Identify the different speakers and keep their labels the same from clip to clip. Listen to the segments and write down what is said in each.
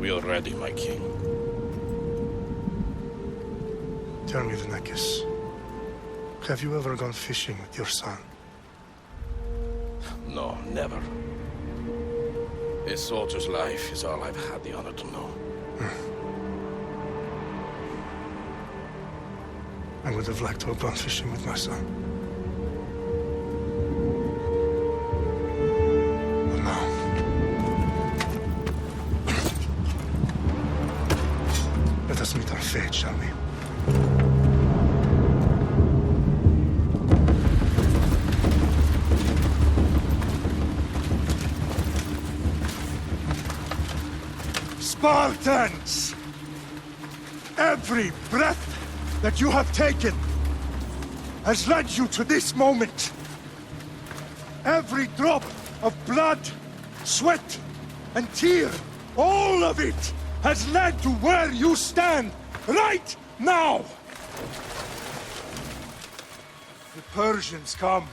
Speaker 1: We are ready, my king.
Speaker 2: Tell me, Markos, have you ever gone fishing with your son?
Speaker 1: No, never. A soldier's life is all I've had the honor to know.
Speaker 2: I would have liked to have gone fishing with my son. But now... let us meet our fate, shall we?
Speaker 3: Spartans! Every breath that you have taken has led you to this moment. Every drop of blood, sweat, and tear, all of it has led to where you stand right now. The Persians come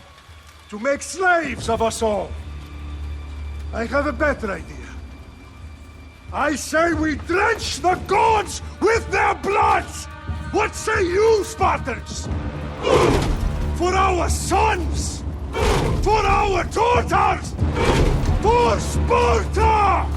Speaker 3: to make slaves of us all. I have a better idea. I say we drench the gods with their blood! What say you, Spartans? For our sons! For our daughters! For Sparta!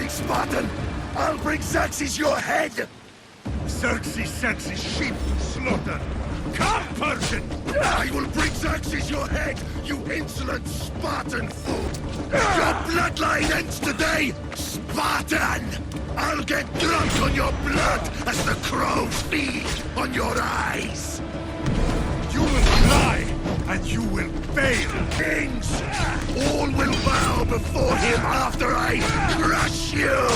Speaker 4: Spartan! I'll bring Xerxes your head!
Speaker 3: Xerxes sends his sheep to slaughter. Come, Persian!
Speaker 4: I will bring Xerxes your head, you insolent Spartan fool! Your bloodline ends today, Spartan! I'll get drunk on your blood as the crows feed on your eyes!
Speaker 3: You will fly, and you will fail!
Speaker 4: Kings! All will bow before him after I crush you!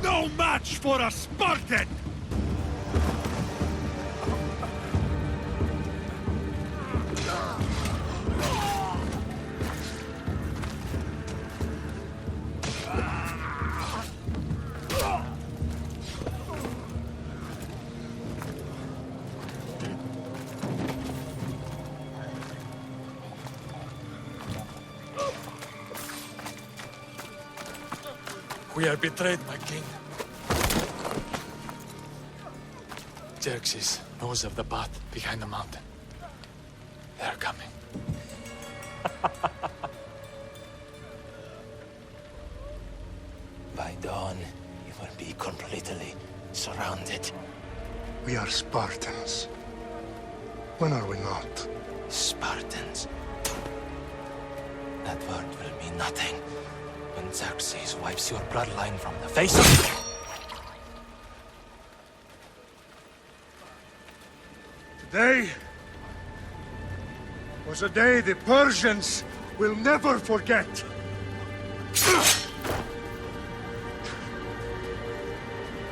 Speaker 3: No match for a Spartan!
Speaker 5: We are betrayed, my king. Xerxes knows of the path behind the mountain. They are coming.
Speaker 6: By dawn, you will be completely surrounded.
Speaker 2: We are Spartans. When are we not?
Speaker 6: Spartans. That word will mean nothing when Xerxes wipes your bloodline from the face of...
Speaker 3: Today was a day the Persians will never forget.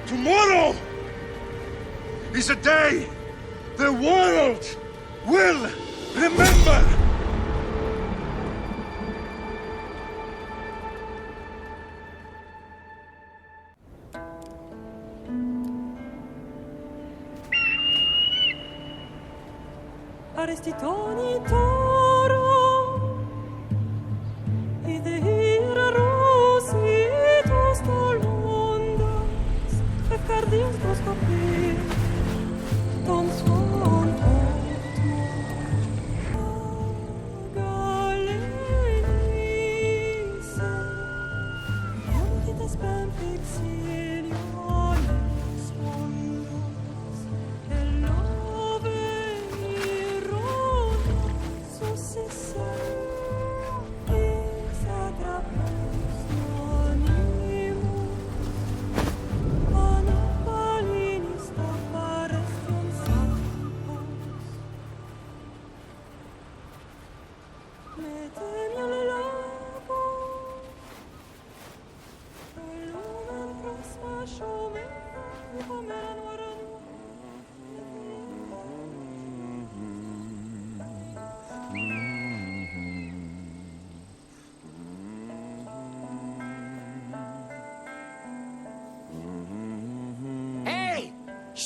Speaker 3: Tomorrow is a day the world will remember.
Speaker 7: Arestitoni toro, ideira rositos dolondas, efcardios dos copir, ton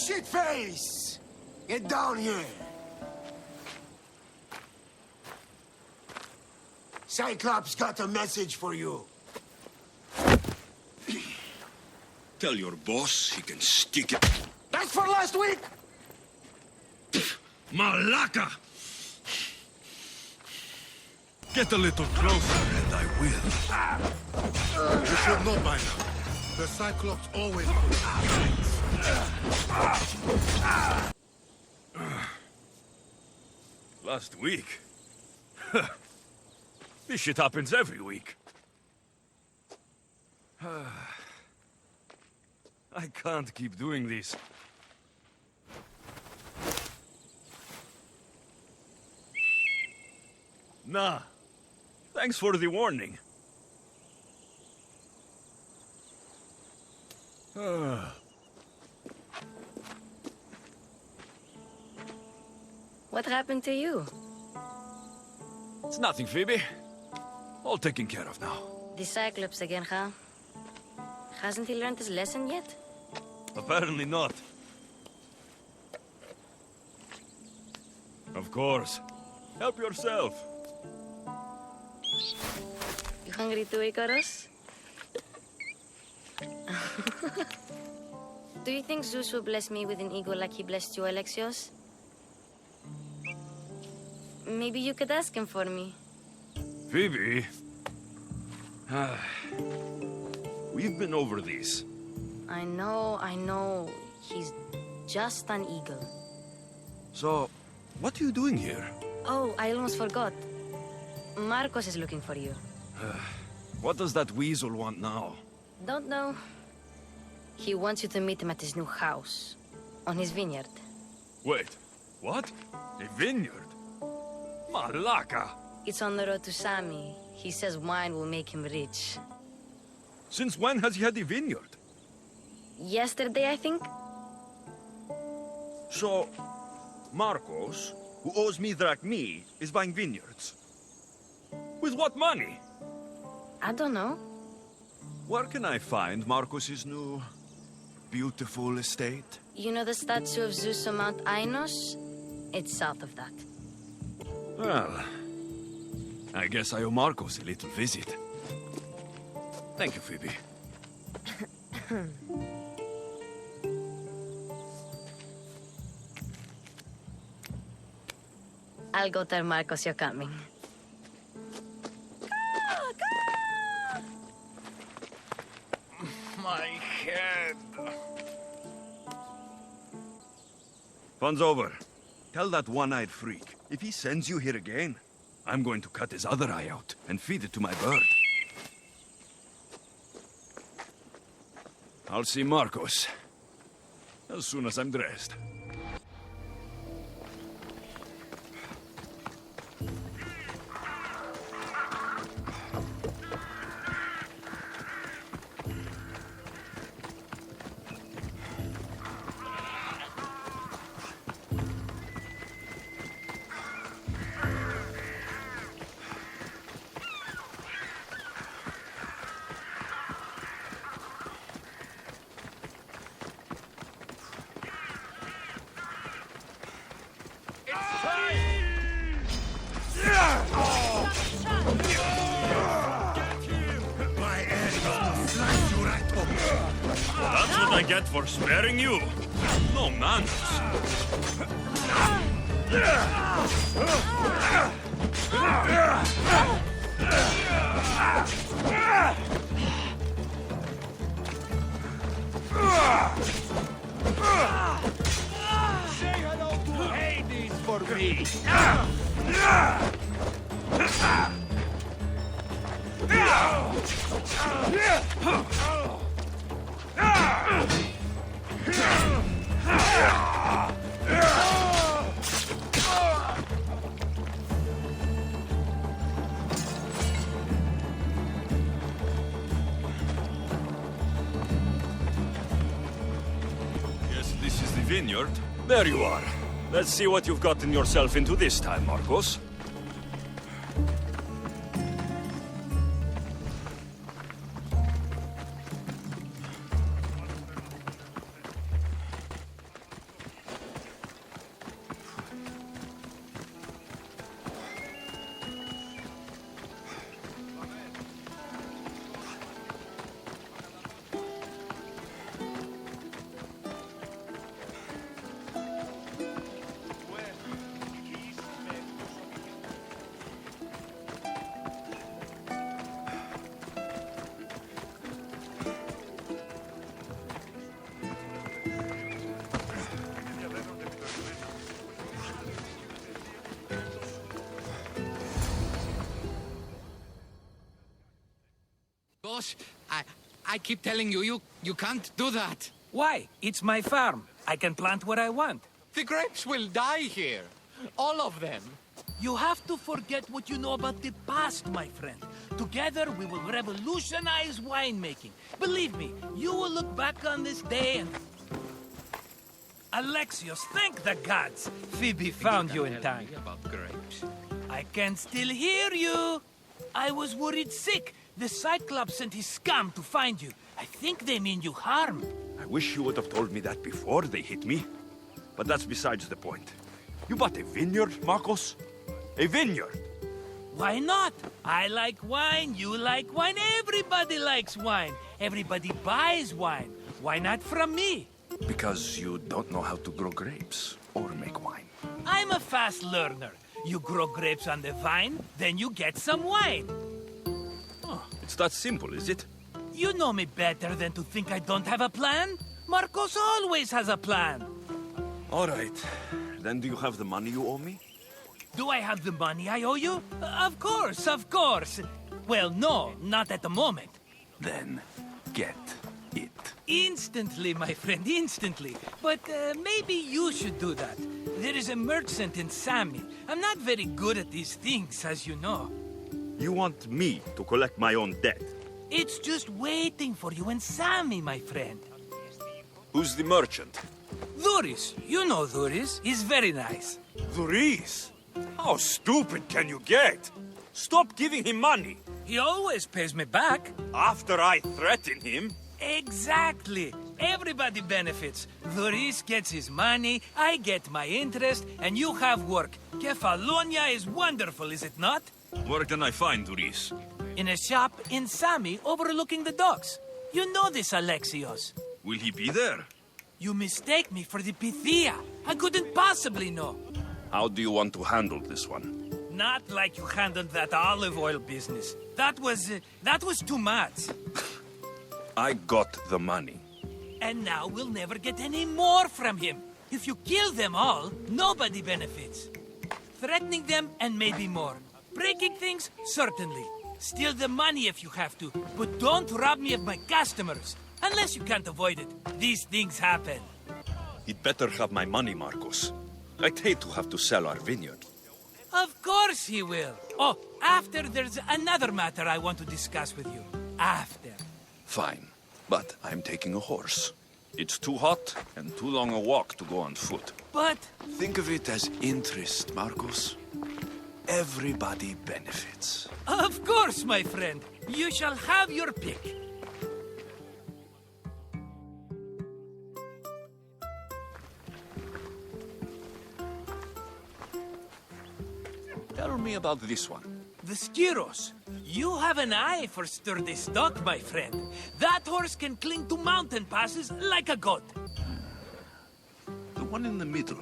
Speaker 4: Shitface! Get down here! Cyclops got a message for you.
Speaker 8: Tell your boss he can stick it.
Speaker 4: That's for last week!
Speaker 8: Malaka! Get a little closer and I will.
Speaker 3: You should know by now. The Cyclops always...
Speaker 8: Last week? This shit happens every week. I can't keep doing this. Nah. Thanks for the warning.
Speaker 9: What happened to you?
Speaker 8: It's nothing, Phoebe. All taken care of now.
Speaker 9: The Cyclops again, huh? Hasn't he learned his lesson yet?
Speaker 8: Apparently not. Of course. Help yourself.
Speaker 9: You hungry too, Icarus? Do you think Zeus will bless me with an ego like he blessed you, Alexios? Maybe you could ask him for me.
Speaker 8: Phoebe? We've been over this.
Speaker 9: I know. He's just an eagle.
Speaker 8: So, what are you doing here?
Speaker 9: Oh, I almost forgot. Markos is looking for you.
Speaker 8: What does that weasel want now?
Speaker 9: Don't know. He wants you to meet him at his new house. On his vineyard.
Speaker 8: Wait, what? A vineyard? Malaka!
Speaker 9: It's on the road to Sami. He says wine will make him rich.
Speaker 8: Since when has he had a vineyard?
Speaker 9: Yesterday, I think?
Speaker 8: So, Markos, who owes me drachmi, is buying vineyards. With what money?
Speaker 9: I don't know.
Speaker 8: Where can I find Markos's new, beautiful estate?
Speaker 9: You know the statue of Zeus on Mount Ainos? It's south of that.
Speaker 8: Well, I guess I owe Markos a little visit. Thank you, Phoebe.
Speaker 9: I'll go tell Markos you're coming.
Speaker 8: My head. Fun's over. Tell that one-eyed freak, if he sends you here again, I'm going to cut his other eye out and feed it to my bird. I'll see Markos as soon as I'm dressed. That's what I get for sparing you. No manners.
Speaker 4: Say hello to Hades for me!
Speaker 8: Yes, this is the vineyard. There you are. Let's see what you've gotten yourself into this time, Markos.
Speaker 10: Boss, I keep telling you, you can't do that.
Speaker 11: Why? It's my farm. I can plant what I want.
Speaker 10: The grapes will die here. All of them.
Speaker 11: You have to forget what you know about the past, my friend. Together, we will revolutionize winemaking. Believe me, you will look back on this day and... Alexios, thank the gods! Phoebe found you in time.
Speaker 10: About grapes.
Speaker 11: I can still hear you. I was worried sick. The Cyclops sent his scum to find you. I think they mean you harm.
Speaker 8: I wish you would have told me that before they hit me. But that's besides the point. You bought a vineyard, Markos? A vineyard?
Speaker 11: Why not? I like wine, you like wine, everybody likes wine. Everybody buys wine. Why not from me?
Speaker 8: Because you don't know how to grow grapes or make wine.
Speaker 11: I'm a fast learner. You grow grapes on the vine, then you get some wine.
Speaker 8: Oh, it's that simple, is it?
Speaker 11: You know me better than to think I don't have a plan. Markos always has a plan.
Speaker 8: All right. Then do you have the money you owe me?
Speaker 11: Do I have the money I owe you? Of course, of course. Well, no, not at the moment.
Speaker 8: Then get it.
Speaker 11: Instantly, my friend, instantly. But maybe you should do that. There is a merchant in Sami. I'm not very good at these things, as you know.
Speaker 8: You want me to collect my own debt?
Speaker 11: It's just waiting for you in Sami, my friend.
Speaker 8: Who's the merchant?
Speaker 11: Dhuris. You know Dhuris. He's very nice.
Speaker 8: Dhuris? How stupid can you get? Stop giving him money.
Speaker 11: He always pays me back.
Speaker 8: After I threaten him?
Speaker 11: Exactly. Everybody benefits. Dhuris gets his money, I get my interest, and you have work. Kephallonia is wonderful, is it not?
Speaker 8: Where can I find Dhuris?
Speaker 11: In a shop in Sami overlooking the docks. You know this, Alexios.
Speaker 8: Will he be there?
Speaker 11: You mistake me for the Pythia. I couldn't possibly know.
Speaker 8: How do you want to handle this one?
Speaker 11: Not like you handled that olive oil business. That was too much.
Speaker 8: I got the money.
Speaker 11: And now we'll never get any more from him. If you kill them all, nobody benefits. Threatening them and maybe more. Breaking things, certainly. Steal the money if you have to, but don't rob me of my customers. Unless you can't avoid it. These things happen.
Speaker 8: He'd better have my money, Markos. I'd hate to have to sell our vineyard.
Speaker 11: Of course he will. Oh, after there's another matter I want to discuss with you. After.
Speaker 8: Fine, but I'm taking a horse. It's too hot and too long a walk to go on foot.
Speaker 11: But...
Speaker 8: Think of it as interest, Markos. Everybody benefits.
Speaker 11: Of course, my friend. You shall have your pick.
Speaker 8: Tell me about this one.
Speaker 11: The Skiros. You have an eye for sturdy stock, my friend. That horse can cling to mountain passes like a goat.
Speaker 8: The one in the middle.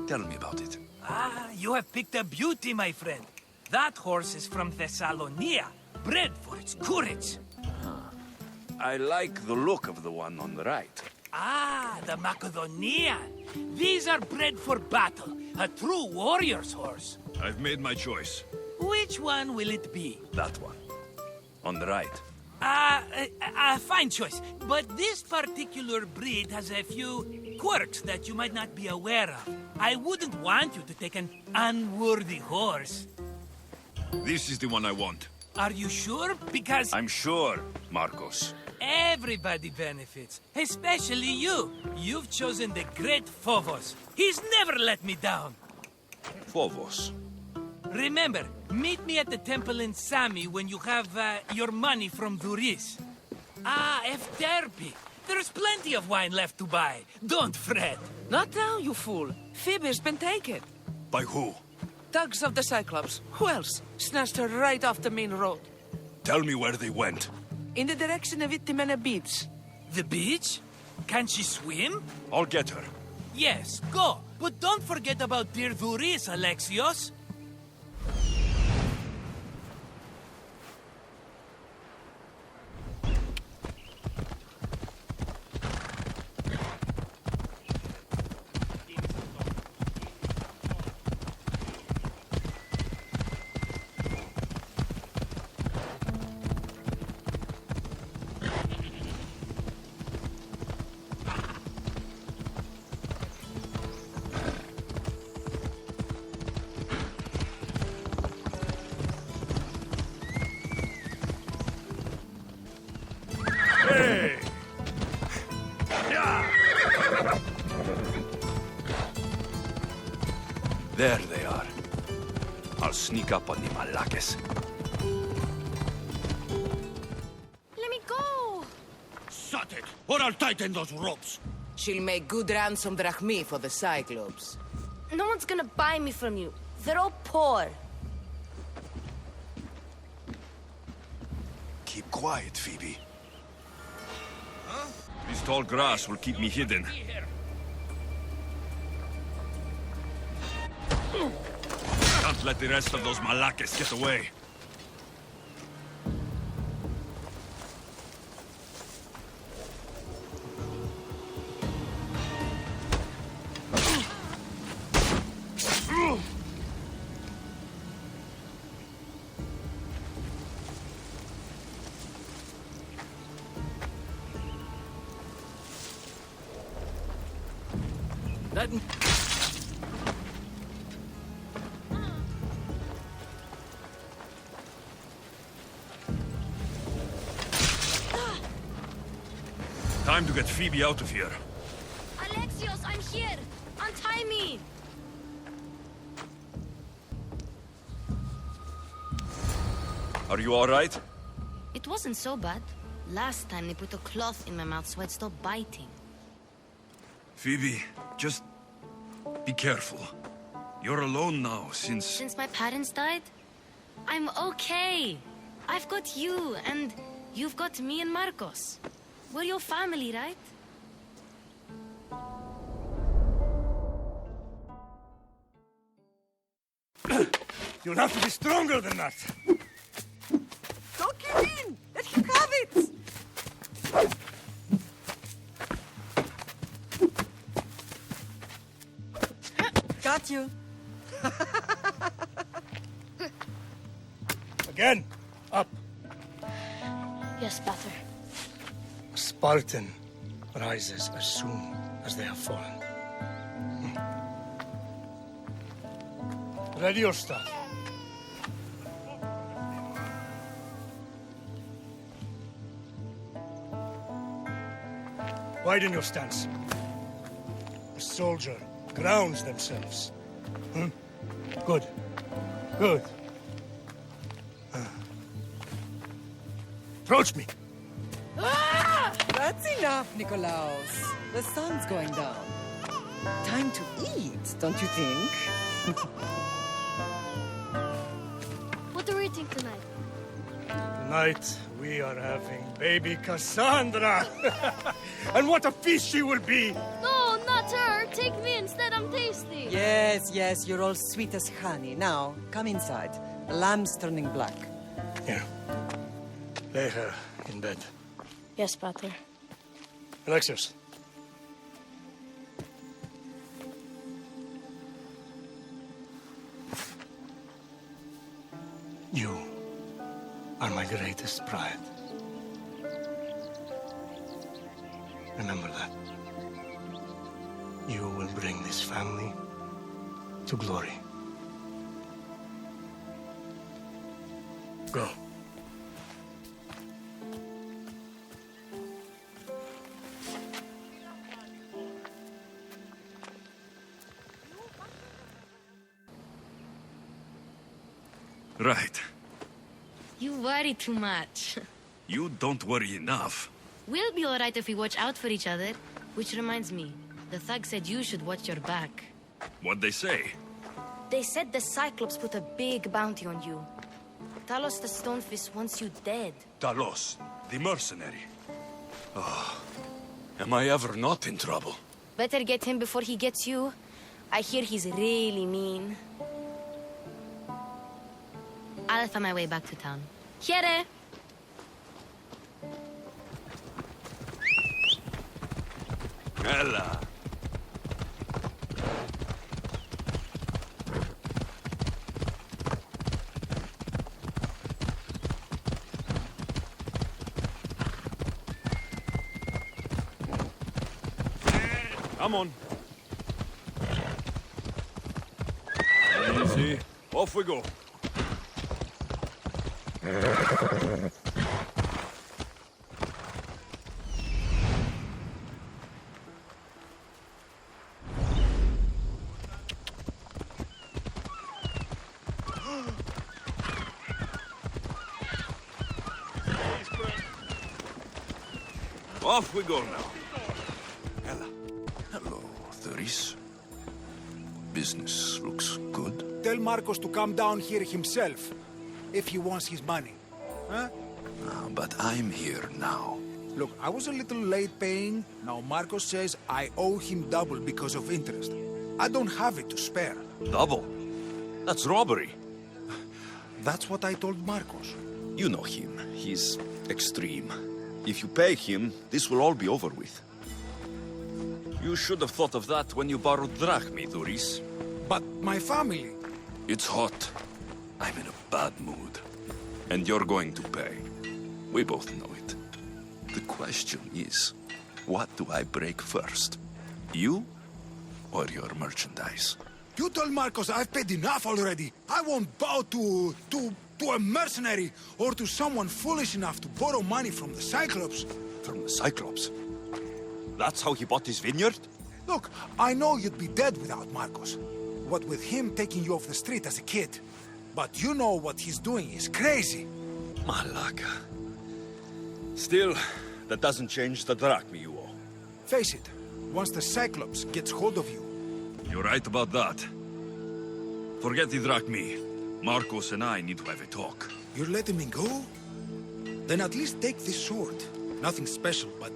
Speaker 8: Tell me about it.
Speaker 11: Ah, you have picked a beauty, my friend. That horse is from Thessalonia, bred for its courage.
Speaker 8: I like the look of the one on the right.
Speaker 11: Ah, the Macedonian. These are bred for battle. A true warrior's horse.
Speaker 8: I've made my choice.
Speaker 11: Which one will it be?
Speaker 8: That one. On the right.
Speaker 11: Fine choice. But this particular breed has a few quirks that you might not be aware of. I wouldn't want you to take an unworthy horse.
Speaker 8: This is the one I want.
Speaker 11: Are you sure? Because...
Speaker 8: I'm sure, Markos.
Speaker 11: Everybody benefits. Especially you. You've chosen the great Phobos. He's never let me down.
Speaker 8: Phobos.
Speaker 11: Remember, meet me at the temple in Sami when you have your money from Dhuris. Ah, Efterpi. There's plenty of wine left to buy. Don't fret.
Speaker 12: Not now, you fool. Phoebe's been taken.
Speaker 8: By who?
Speaker 12: Thugs of the Cyclops. Who else? Snatched her right off the main road.
Speaker 8: Tell me where they went.
Speaker 12: In the direction of Itimena Beach.
Speaker 11: The beach? Can she swim?
Speaker 8: I'll get her.
Speaker 11: Yes, go. But don't forget about dear Dhuris, Alexios.
Speaker 8: There they are. I'll sneak up on the malakes.
Speaker 9: Let me go!
Speaker 4: Shut it, or I'll tighten those ropes.
Speaker 12: She'll make good ransom drachmi for the Cyclops.
Speaker 9: No one's gonna buy me from you. They're all poor.
Speaker 8: Keep quiet, Phoebe. This tall grass will keep me hidden. Can't let the rest of those malakes get away. Time to get Phoebe out of here.
Speaker 9: Alexios, I'm here! Untie me!
Speaker 8: Are you all right?
Speaker 9: It wasn't so bad. Last time they put a cloth in my mouth so I'd stop biting.
Speaker 8: Phoebe, just be careful. You're alone now
Speaker 9: Since my parents died? I'm okay. I've got you, and you've got me and Markos. We're your family, right?
Speaker 3: You'll have to be stronger than that.
Speaker 12: Don't give in! Let him have it! Got you.
Speaker 3: Again, up.
Speaker 9: Yes, Pater.
Speaker 2: A Spartan rises as soon as they have fallen.
Speaker 3: Ready your staff. Widen your stance. A soldier grounds themselves. Good. Good. Approach me.
Speaker 12: That's enough, Nikolaos. The sun's going down. Time to eat, don't you think?
Speaker 9: What are we eating tonight?
Speaker 3: Tonight, we are having baby Cassandra. And what a feast she will be!
Speaker 9: No, not her! Take me instead, I'm tasty!
Speaker 12: Yes, yes, you're all sweet as honey. Now, come inside. The lamb's turning black.
Speaker 2: Here. Lay her in bed.
Speaker 9: Yes, Pater.
Speaker 2: Alexios. You are my greatest pride. Remember that. You will bring this family to glory. Go.
Speaker 8: Right.
Speaker 9: You worry too much.
Speaker 8: You don't worry enough.
Speaker 9: We'll be alright if we watch out for each other. Which reminds me, the thug said you should watch your back.
Speaker 8: What'd they say?
Speaker 9: They said the Cyclops put a big bounty on you. Talos the Stonefist wants you dead.
Speaker 8: Talos, the mercenary. Oh, am I ever not in trouble?
Speaker 9: Better get him before he gets you. I hear he's really mean. I'll find my way back to town. Here!
Speaker 8: Ella. Come on. Easy. Off we go. Off we go now.
Speaker 4: Hello, Thuris. Business looks good.
Speaker 3: Tell Markos to come down here himself, if he wants his money. Huh?
Speaker 4: But I'm here now.
Speaker 3: Look, I was a little late paying. Now Markos says I owe him double because of interest. I don't have it to spare.
Speaker 8: Double? That's robbery.
Speaker 3: That's what I told Markos.
Speaker 8: You know him. He's extreme. If you pay him, this will all be over with. You should have thought of that when you borrowed drachmi, Thuris.
Speaker 3: But my family...
Speaker 8: It's hot. I'm in a bad mood. And you're going to pay. We both know it. The question is, what do I break first? You or your merchandise?
Speaker 3: You told Markos I've paid enough already. I won't bow to a mercenary or to someone foolish enough to borrow money from the Cyclops.
Speaker 8: From the Cyclops? That's how he bought his vineyard?
Speaker 3: Look, I know you'd be dead without Markos. What with him taking you off the street as a kid. But you know what he's doing is crazy.
Speaker 8: Malaka. Still, that doesn't change the drachmi you owe.
Speaker 3: Face it, once the Cyclops gets hold of you...
Speaker 8: You're right about that. Forget the drachmi. Markos and I need to have a talk.
Speaker 3: You're letting me go? Then at least take this sword. Nothing special, but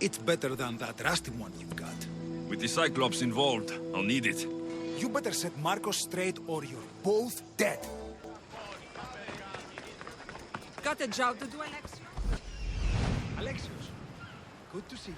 Speaker 3: it's better than that rusty one you've got.
Speaker 8: With the Cyclops involved, I'll need it.
Speaker 3: You better set Markos straight or you're both dead.
Speaker 12: Got a job to do, Alexios?
Speaker 3: Alexios, good to see you.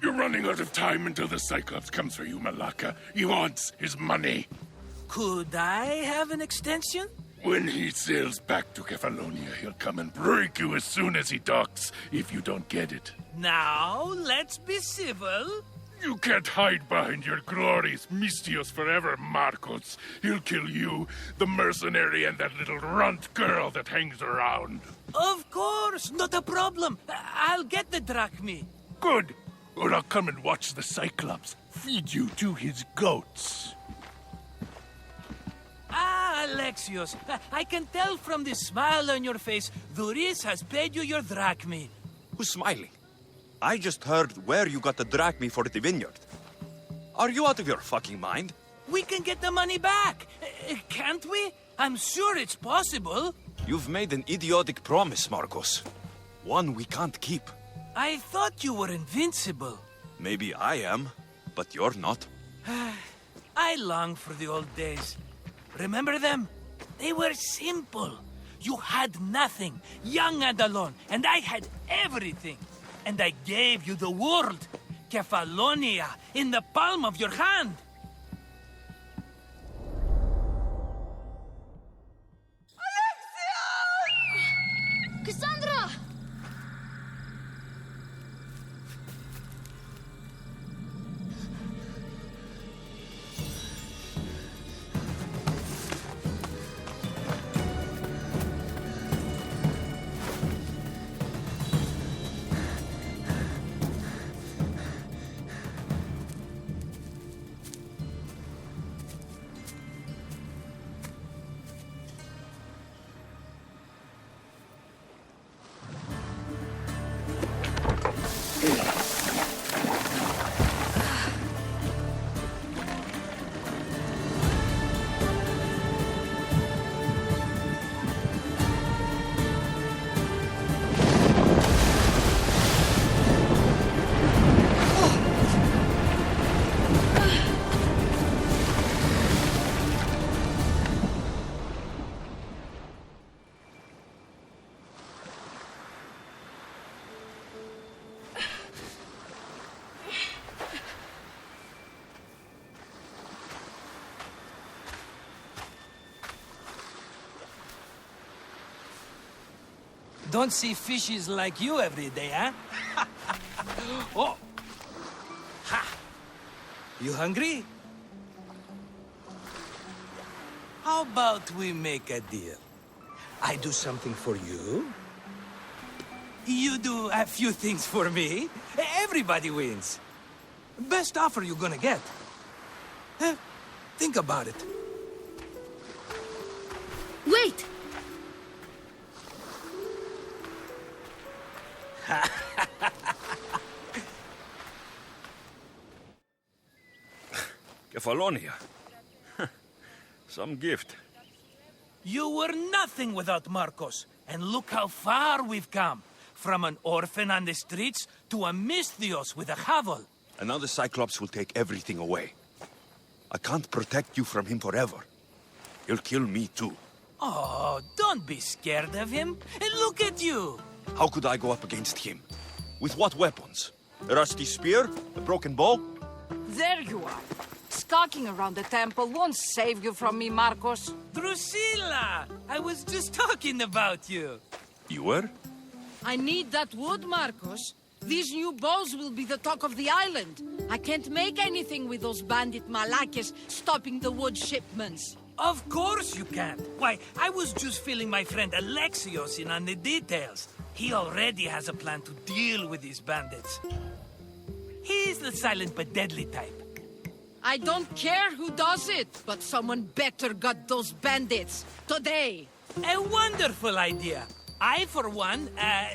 Speaker 13: You're running out of time until the Cyclops comes for you, Malaka. He wants his money.
Speaker 11: Could I have an extension?
Speaker 13: When he sails back to Kephallonia, he'll come and break you as soon as he docks, if you don't get it.
Speaker 11: Now, let's be civil.
Speaker 13: You can't hide behind your glories, Misthios forever, Markos. He'll kill you, the mercenary, and that little runt girl that hangs around.
Speaker 11: Of course, not a problem. I'll get the drachmi.
Speaker 13: Good. Or I'll come and watch the Cyclops feed you to his goats.
Speaker 11: Ah, Alexios, I can tell from the smile on your face, Thuris has paid you your drachmi.
Speaker 8: Who's smiling? I just heard where you got the drachmi for the vineyard. Are you out of your fucking mind?
Speaker 11: We can get the money back, can't we? I'm sure it's possible.
Speaker 8: You've made an idiotic promise, Markos. One we can't keep.
Speaker 11: I thought you were invincible.
Speaker 8: Maybe I am, but you're not.
Speaker 11: I long for the old days. Remember them? They were simple. You had nothing, young and alone, and I had everything. And I gave you the world, Kephallonia, in the palm of your hand.
Speaker 9: Alexios! Cassandra!
Speaker 11: Don't see fishes like you every day, huh? Oh! Ha! You hungry? How about we make a deal? I do something for you. You do a few things for me. Everybody wins. Best offer you're gonna get. Think about it.
Speaker 9: Wait!
Speaker 8: Kephallonia. Some gift.
Speaker 11: You were nothing without Markos, and look how far we've come. From an orphan on the streets to a Misthios with a hovel.
Speaker 8: And now the Cyclops will take everything away. I can't protect you from him forever. He'll kill me too.
Speaker 11: Oh, don't be scared of him. And look at you.
Speaker 8: How could I go up against him? With what weapons? A rusty spear? A broken bow?
Speaker 14: There you are. Skulking around the temple won't save you from me, Markos.
Speaker 11: Drusilla! I was just talking about you.
Speaker 8: You were?
Speaker 14: I need that wood, Markos. These new bows will be the talk of the island. I can't make anything with those bandit malakes stopping the wood shipments.
Speaker 11: Of course you can't. Why, I was just filling my friend Alexios in on the details. He already has a plan to deal with these bandits. He's the silent but deadly type.
Speaker 14: I don't care who does it, but someone better got those bandits. Today.
Speaker 11: A wonderful idea. I, for one,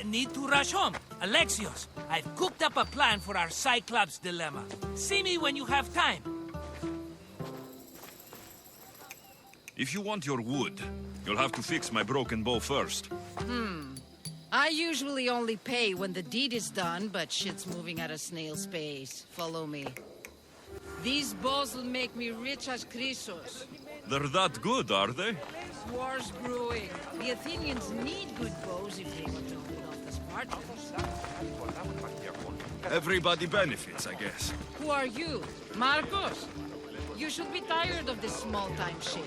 Speaker 11: need to rush home. Alexios, I've cooked up a plan for our Cyclops dilemma. See me when you have time.
Speaker 8: If you want your wood, you'll have to fix my broken bow first.
Speaker 14: I usually only pay when the deed is done, but shit's moving at a snail's pace. Follow me. These bows will make me rich as Chrysos.
Speaker 8: They're that good, are they?
Speaker 14: War's brewing. The Athenians need good bows if they want to hold off the Spartans.
Speaker 8: Everybody benefits, I guess.
Speaker 14: Who are you? Markos? You should be tired of this small-time shit.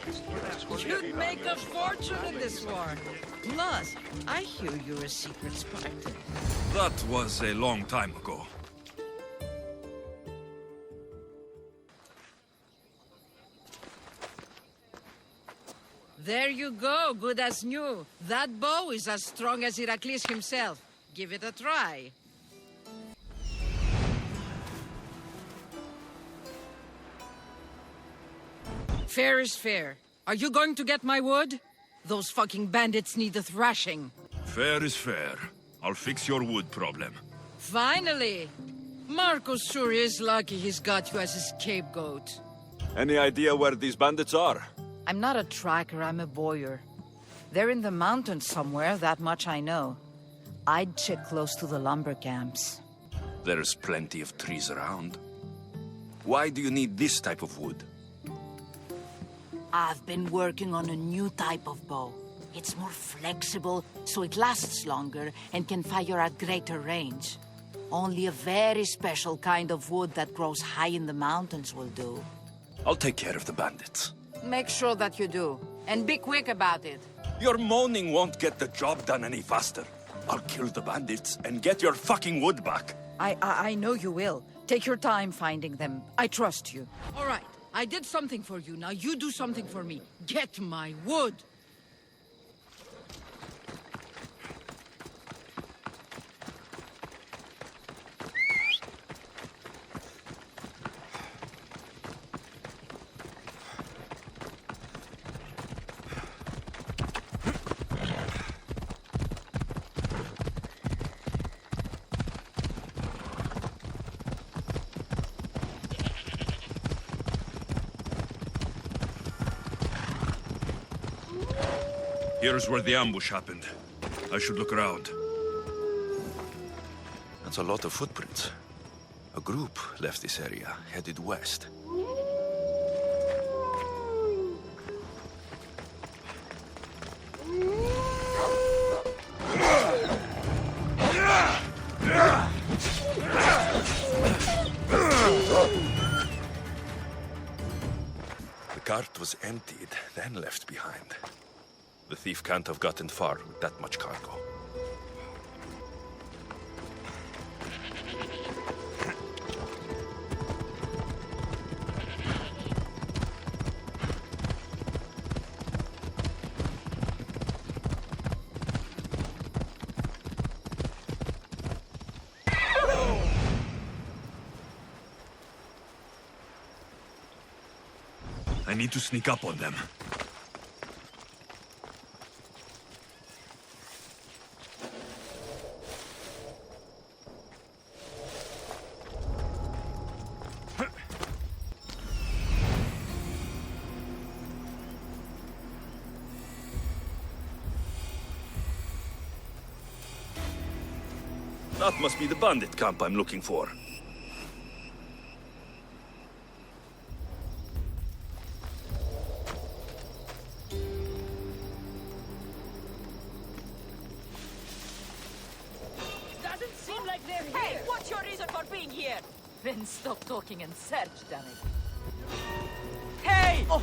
Speaker 14: You'd make a fortune in this war.
Speaker 12: Plus, I hear you're a secret Spartan.
Speaker 8: That was a long time ago.
Speaker 14: There you go, good as new. That bow is as strong as Heracles himself. Give it a try. Fair is fair. Are you going to get my wood? Those fucking bandits need a thrashing.
Speaker 8: Fair is fair. I'll fix your wood problem.
Speaker 14: Finally! Markos sure is lucky he's got you as his scapegoat.
Speaker 8: Any idea where these bandits are?
Speaker 14: I'm not a tracker, I'm a boyer. They're in the mountains somewhere, that much I know. I'd check close to the lumber camps.
Speaker 8: There's plenty of trees around. Why do you need this type of wood?
Speaker 14: I've been working on a new type of bow. It's more flexible, so it lasts longer and can fire at greater range. Only a very special kind of wood that grows high in the mountains will do.
Speaker 8: I'll take care of the bandits.
Speaker 14: Make sure that you do. And be quick about it.
Speaker 8: Your moaning won't get the job done any faster. I'll kill the bandits and get your fucking wood back.
Speaker 14: I know you will. Take your time finding them. I trust you. All right. I did something for you. Now you do something for me. Get my wood.
Speaker 8: Here's where the ambush happened. I should look around. That's a lot of footprints. A group left this area, headed west. The cart was emptied, then left behind. The thief can't have gotten far with that much cargo. I need to sneak up on them. That must be the bandit camp I'm looking for.
Speaker 12: Doesn't seem like they're here. Hey, what's your reason for being here? Then stop talking and search, damn it. Hey! Oh.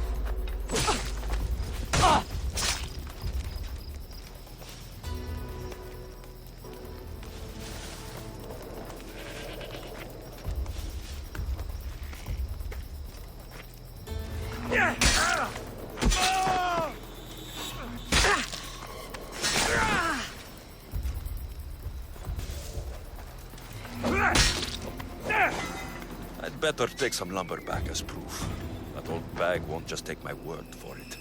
Speaker 8: I'd better take some lumber back as proof. That old bag won't just take my word for it.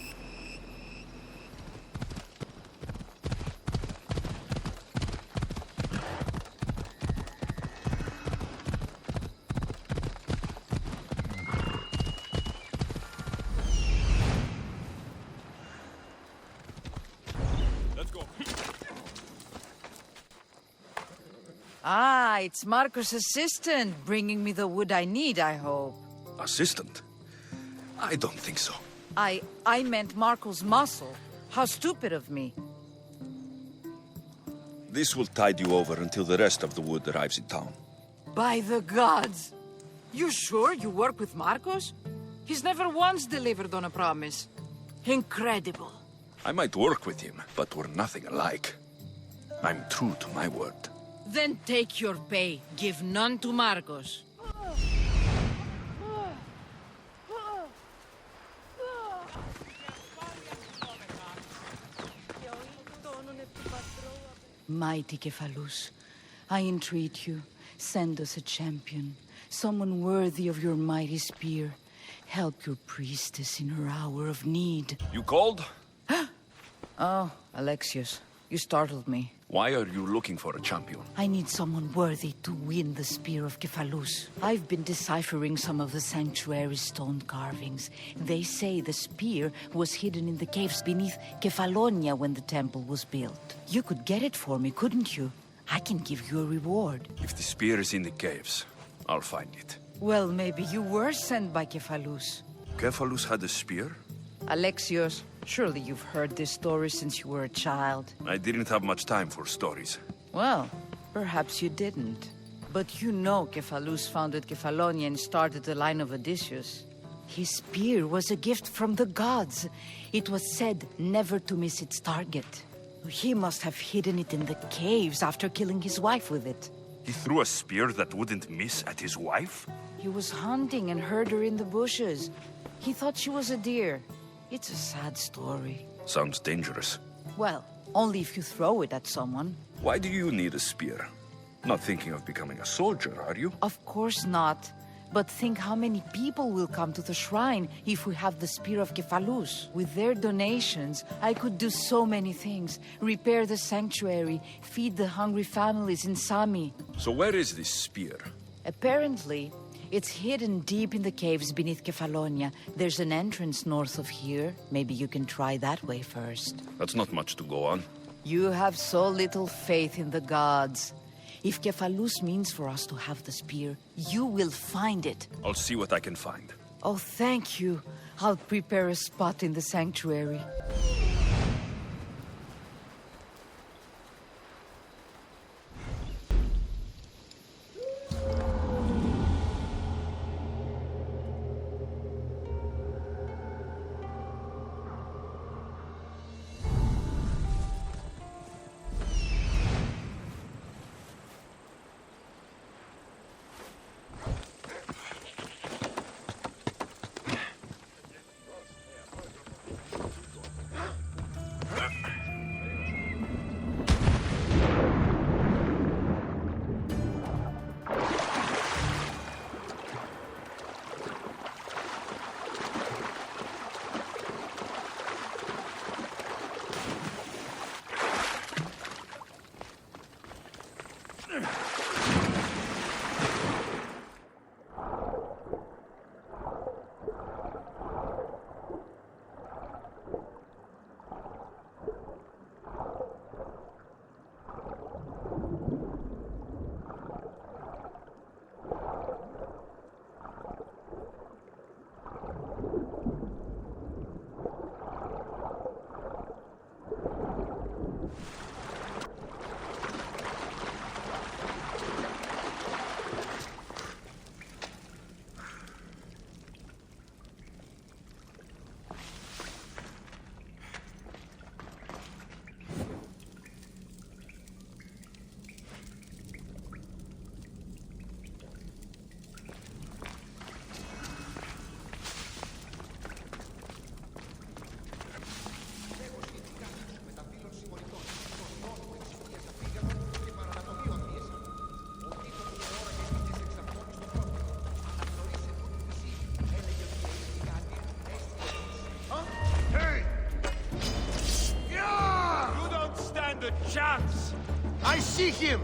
Speaker 14: Ah, it's Markos' assistant, bringing me the wood I need, I hope.
Speaker 8: Assistant? I don't think so.
Speaker 14: I meant Markos' muscle. How stupid of me.
Speaker 8: This will tide you over until the rest of the wood arrives in town.
Speaker 14: By the gods! You sure you work with Markos? He's never once delivered on a promise. Incredible.
Speaker 8: I might work with him, but we're nothing alike. I'm true to my word.
Speaker 14: Then take your pay. Give none to Markos. Mighty Kephallos, I entreat you, send us a champion, someone worthy of your mighty spear. Help your priestess in her hour of need.
Speaker 8: You called?
Speaker 14: Oh, Alexios, you startled me.
Speaker 8: Why are you looking for a champion?
Speaker 14: I need someone worthy to win the spear of Kephallos. I've been deciphering some of the sanctuary's stone carvings. They say the spear was hidden in the caves beneath Kephallonia when the temple was built. You could get it for me, couldn't you? I can give you a reward.
Speaker 8: If the spear is in the caves, I'll find it.
Speaker 14: Well, maybe you were sent by Kephallos.
Speaker 8: Kephallos had a spear?
Speaker 14: Alexios, surely you've heard this story since you were a child.
Speaker 8: I didn't have much time for stories.
Speaker 14: Well, perhaps you didn't. But you know Kephallos founded Kephallonia and started the line of Odysseus. His spear was a gift from the gods. It was said never to miss its target. He must have hidden it in the caves after killing his wife with it.
Speaker 8: He threw a spear that wouldn't miss at his wife?
Speaker 14: He was hunting and heard her in the bushes. He thought she was a deer. It's a sad story.
Speaker 8: Sounds dangerous.
Speaker 14: Well, only if you throw it at someone.
Speaker 8: Why do you need a spear? Not thinking of becoming a soldier, are you?
Speaker 14: Of course not. But think how many people will come to the shrine if we have the spear of Kephallos. With their donations, I could do so many things. Repair the sanctuary, feed the hungry families in Sami.
Speaker 8: So where is this spear?
Speaker 14: Apparently, it's hidden deep in the caves beneath Kephallonia. There's an entrance north of here. Maybe you can try that way first.
Speaker 8: That's not much to go on.
Speaker 14: You have so little faith in the gods. If Kephallos means for us to have the spear, you will find it.
Speaker 8: I'll see what I can find.
Speaker 14: Oh, thank you. I'll prepare a spot in the sanctuary.
Speaker 4: see him!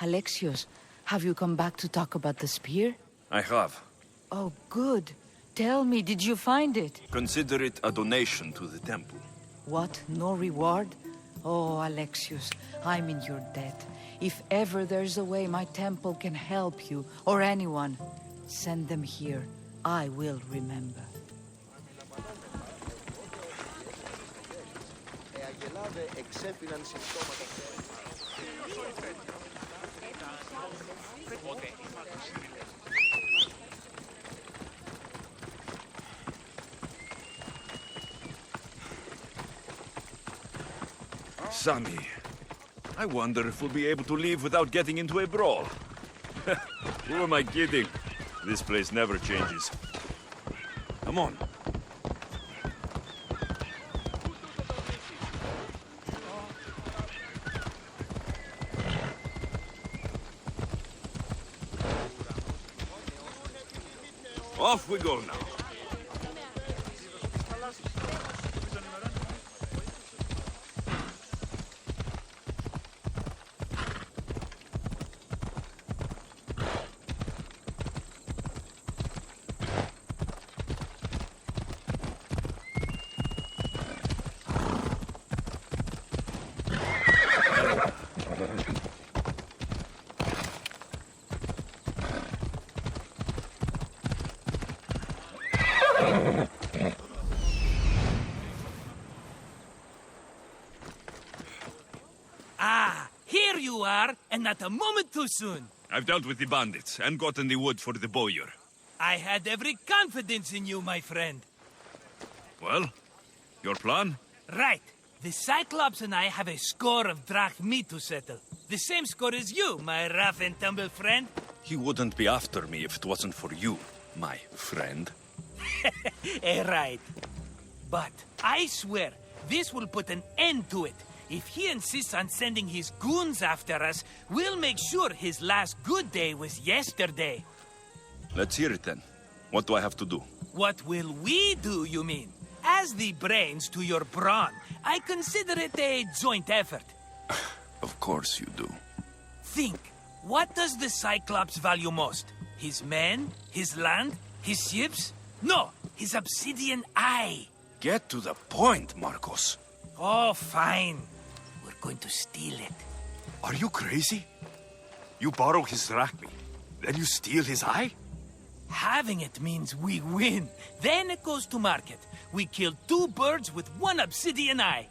Speaker 14: Alexios, have you come back to talk about the spear?
Speaker 8: I have.
Speaker 14: Oh, good. Tell me, did you find it?
Speaker 8: Consider it a donation to the temple.
Speaker 14: What? No reward? Oh, Alexios, I'm in your debt. If ever there's a way my temple can help you, or anyone, send them here. I will remember.
Speaker 8: Sammy, I wonder if we'll be able to leave without getting into a brawl. Who am I kidding? This place never changes. Come on. Off we go now.
Speaker 11: Here you are, and not a moment too soon.
Speaker 8: I've dealt with the bandits and gotten the wood for the bowyer.
Speaker 11: I had every confidence in you, my friend.
Speaker 8: Well, your plan?
Speaker 11: Right. The Cyclops and I have a score of drachmi to settle. The same score as you, my rough and tumble friend.
Speaker 8: He wouldn't be after me if it wasn't for you, my friend.
Speaker 11: Right. But I swear, this will put an end to it. If he insists on sending his goons after us, we'll make sure his last good day was yesterday.
Speaker 8: Let's hear it then. What do I have to do?
Speaker 11: What will we do, you mean? As the brains to your brawn, I consider it a joint effort.
Speaker 8: Of course you do.
Speaker 11: Think, what does the Cyclops value most? His men? His land? His ships? No, his obsidian eye.
Speaker 8: Get to the point, Markos.
Speaker 11: Oh, fine. We're going to steal it.
Speaker 8: Are you crazy? You borrow his drachmi, then you steal his eye?
Speaker 11: Having it means we win. Then it goes to market. We kill 2 birds with 1 obsidian eye.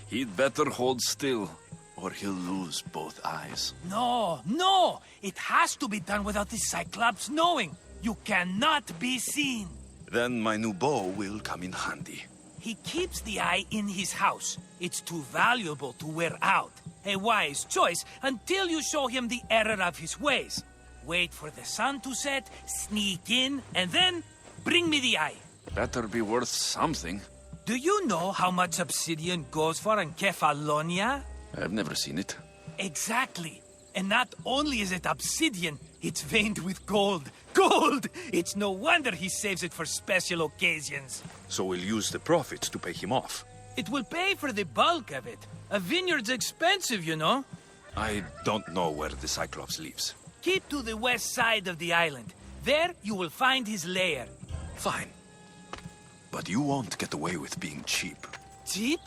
Speaker 8: He'd better hold still, or he'll lose both eyes.
Speaker 11: No! It has to be done without the Cyclops knowing. You cannot be seen.
Speaker 8: Then my new bow will come in handy.
Speaker 11: He keeps the eye in his house. It's too valuable to wear out. A wise choice until you show him the error of his ways. Wait for the sun to set, sneak in, and then bring me the eye.
Speaker 8: Better be worth something.
Speaker 11: Do you know how much obsidian goes for in Kephallonia?
Speaker 8: I've never seen it.
Speaker 11: Exactly. And not only is it obsidian, it's veined with gold. Gold! It's no wonder he saves it for special occasions.
Speaker 8: So we'll use the profits to pay him off.
Speaker 11: It will pay for the bulk of it. A vineyard's expensive, you know.
Speaker 8: I don't know where the Cyclops lives.
Speaker 11: Keep to the west side of the island. There you will find his lair.
Speaker 8: Fine. But you won't get away with being cheap.
Speaker 11: Cheap?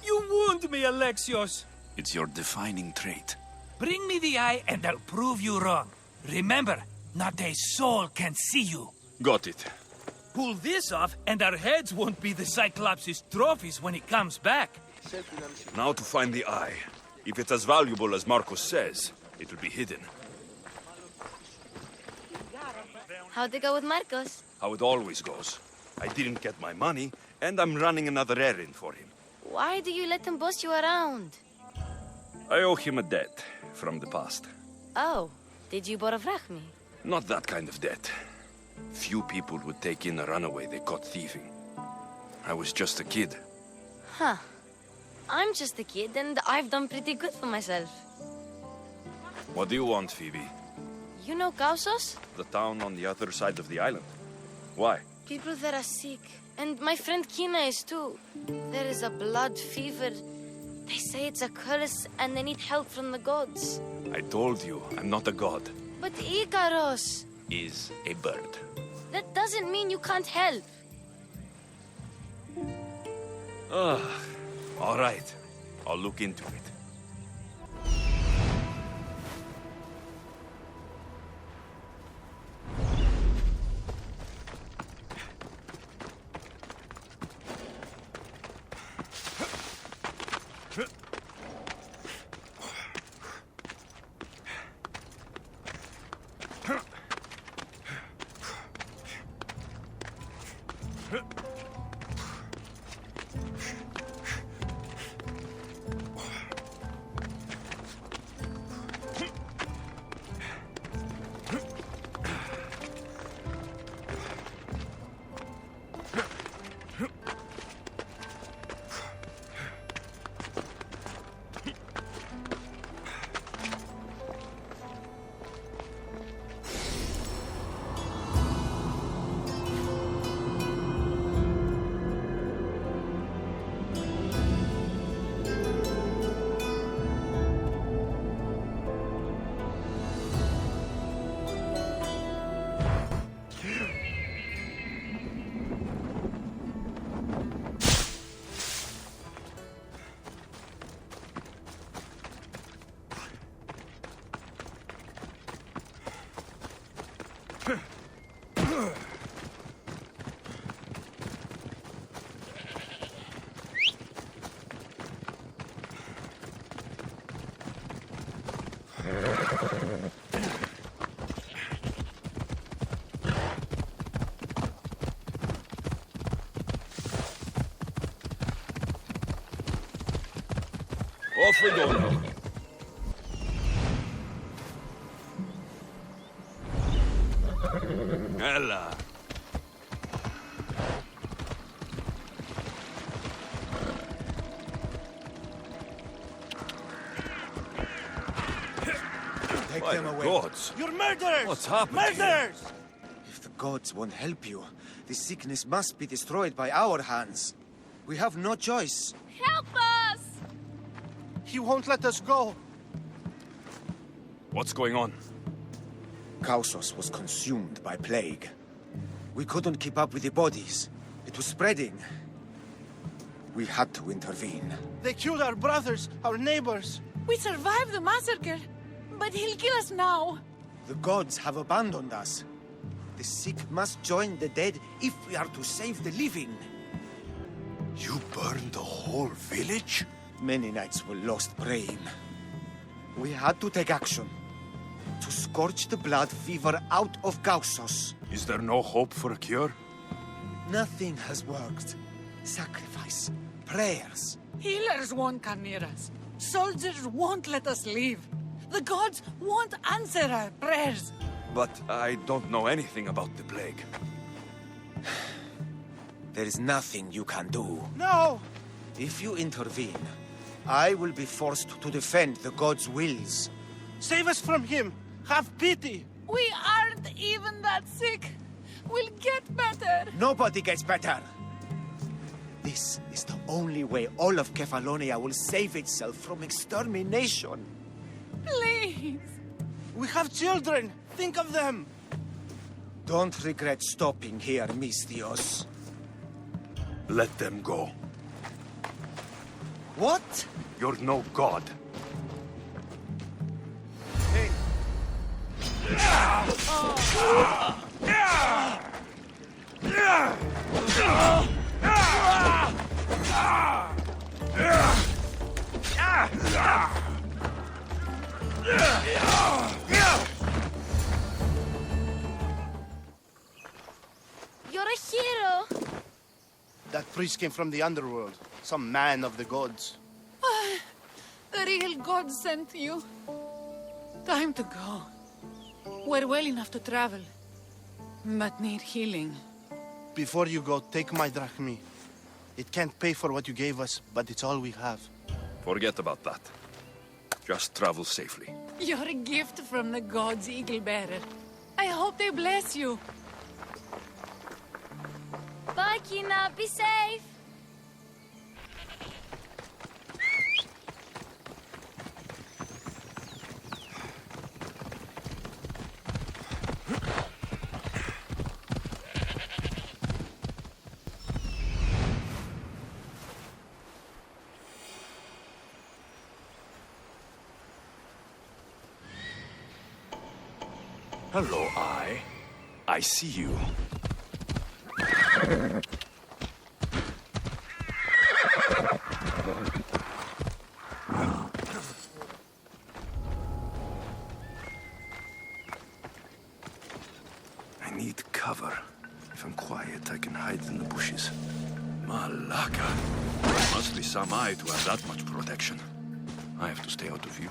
Speaker 11: You wound me, Alexios.
Speaker 8: It's your defining trait.
Speaker 11: Bring me the eye and I'll prove you wrong. Remember, not a soul can see you.
Speaker 8: Got it.
Speaker 11: Pull this off and our heads won't be the Cyclops' trophies when he comes back.
Speaker 8: Now to find the eye. If it's as valuable as Markos says, it will be hidden.
Speaker 9: How'd it go with Markos?
Speaker 8: How it always goes. I didn't get my money, and I'm running another errand for him.
Speaker 9: Why do you let him boss you around?
Speaker 8: I owe him a debt from the past.
Speaker 9: Oh, did you borrow me?
Speaker 8: Not that kind of debt. Few people would take in a runaway they caught thieving. I was just a kid.
Speaker 9: Huh. I'm just a kid, and I've done pretty good for myself.
Speaker 8: What do you want, Phoebe?
Speaker 9: You know Kausos?
Speaker 8: The town on the other side of the island. Why?
Speaker 9: People there are sick, and my friend Kina is too. There is a blood fever. They say it's a curse, and they need help from the gods.
Speaker 8: I told you, I'm not a god.
Speaker 9: But Ikaros
Speaker 8: Is a bird.
Speaker 9: that doesn't mean you can't help.
Speaker 8: All right. I'll look into it. Off we go now. Ella.
Speaker 15: Take
Speaker 8: By
Speaker 15: them
Speaker 8: the
Speaker 15: away.
Speaker 8: gods.
Speaker 15: You're murderers!
Speaker 8: What's happened
Speaker 15: Murderers! If the gods won't help you, the sickness must be destroyed by our hands. We have no choice.
Speaker 7: Help us!
Speaker 15: He won't let us go.
Speaker 8: What's going on?
Speaker 15: Kausos was consumed by plague. We couldn't keep up with the bodies. It was spreading. We had to intervene.
Speaker 16: They killed our brothers, our neighbors.
Speaker 17: We survived the massacre, but he'll kill us now.
Speaker 15: The gods have abandoned us. The sick must join the dead if we are to save the living.
Speaker 4: You burned the whole village?
Speaker 15: Many nights were lost praying. We had to take action. To scorch the blood fever out of Kausos.
Speaker 8: Is there no hope for a cure?
Speaker 15: Nothing has worked. Sacrifice. Prayers.
Speaker 17: Healers won't come near us. Soldiers won't let us leave. The gods won't answer our prayers.
Speaker 8: But I don't know anything about the plague.
Speaker 15: There is nothing you can do.
Speaker 16: No!
Speaker 15: If you intervene, I will be forced to defend the gods' wills.
Speaker 16: Save us from him! Have pity!
Speaker 17: We aren't even that sick. We'll get better.
Speaker 15: Nobody gets better! This is the only way all of Kephallonia will save itself from extermination.
Speaker 17: Please.
Speaker 16: We have children. Think of them.
Speaker 15: Don't regret stopping here, Misthios.
Speaker 4: Let them go.
Speaker 15: What?
Speaker 4: You're no god.
Speaker 15: Hey.
Speaker 9: You're a hero.
Speaker 16: That priest came from the underworld. Some man of the gods.
Speaker 17: The real God sent you. Time to go. We're well enough to travel, but need healing.
Speaker 16: Before you go, take my drachmi. It can't pay for what you gave us, but it's all we have.
Speaker 8: Forget about that. Just travel safely.
Speaker 17: You're a gift from the gods, Eagle Bearer. I hope they bless you.
Speaker 9: Bye, Kina. Be safe.
Speaker 8: Hello, I see you. I need cover. If I'm quiet, I can hide in the bushes. Malaka. Must be some eye to have that much protection. I have to stay out of view.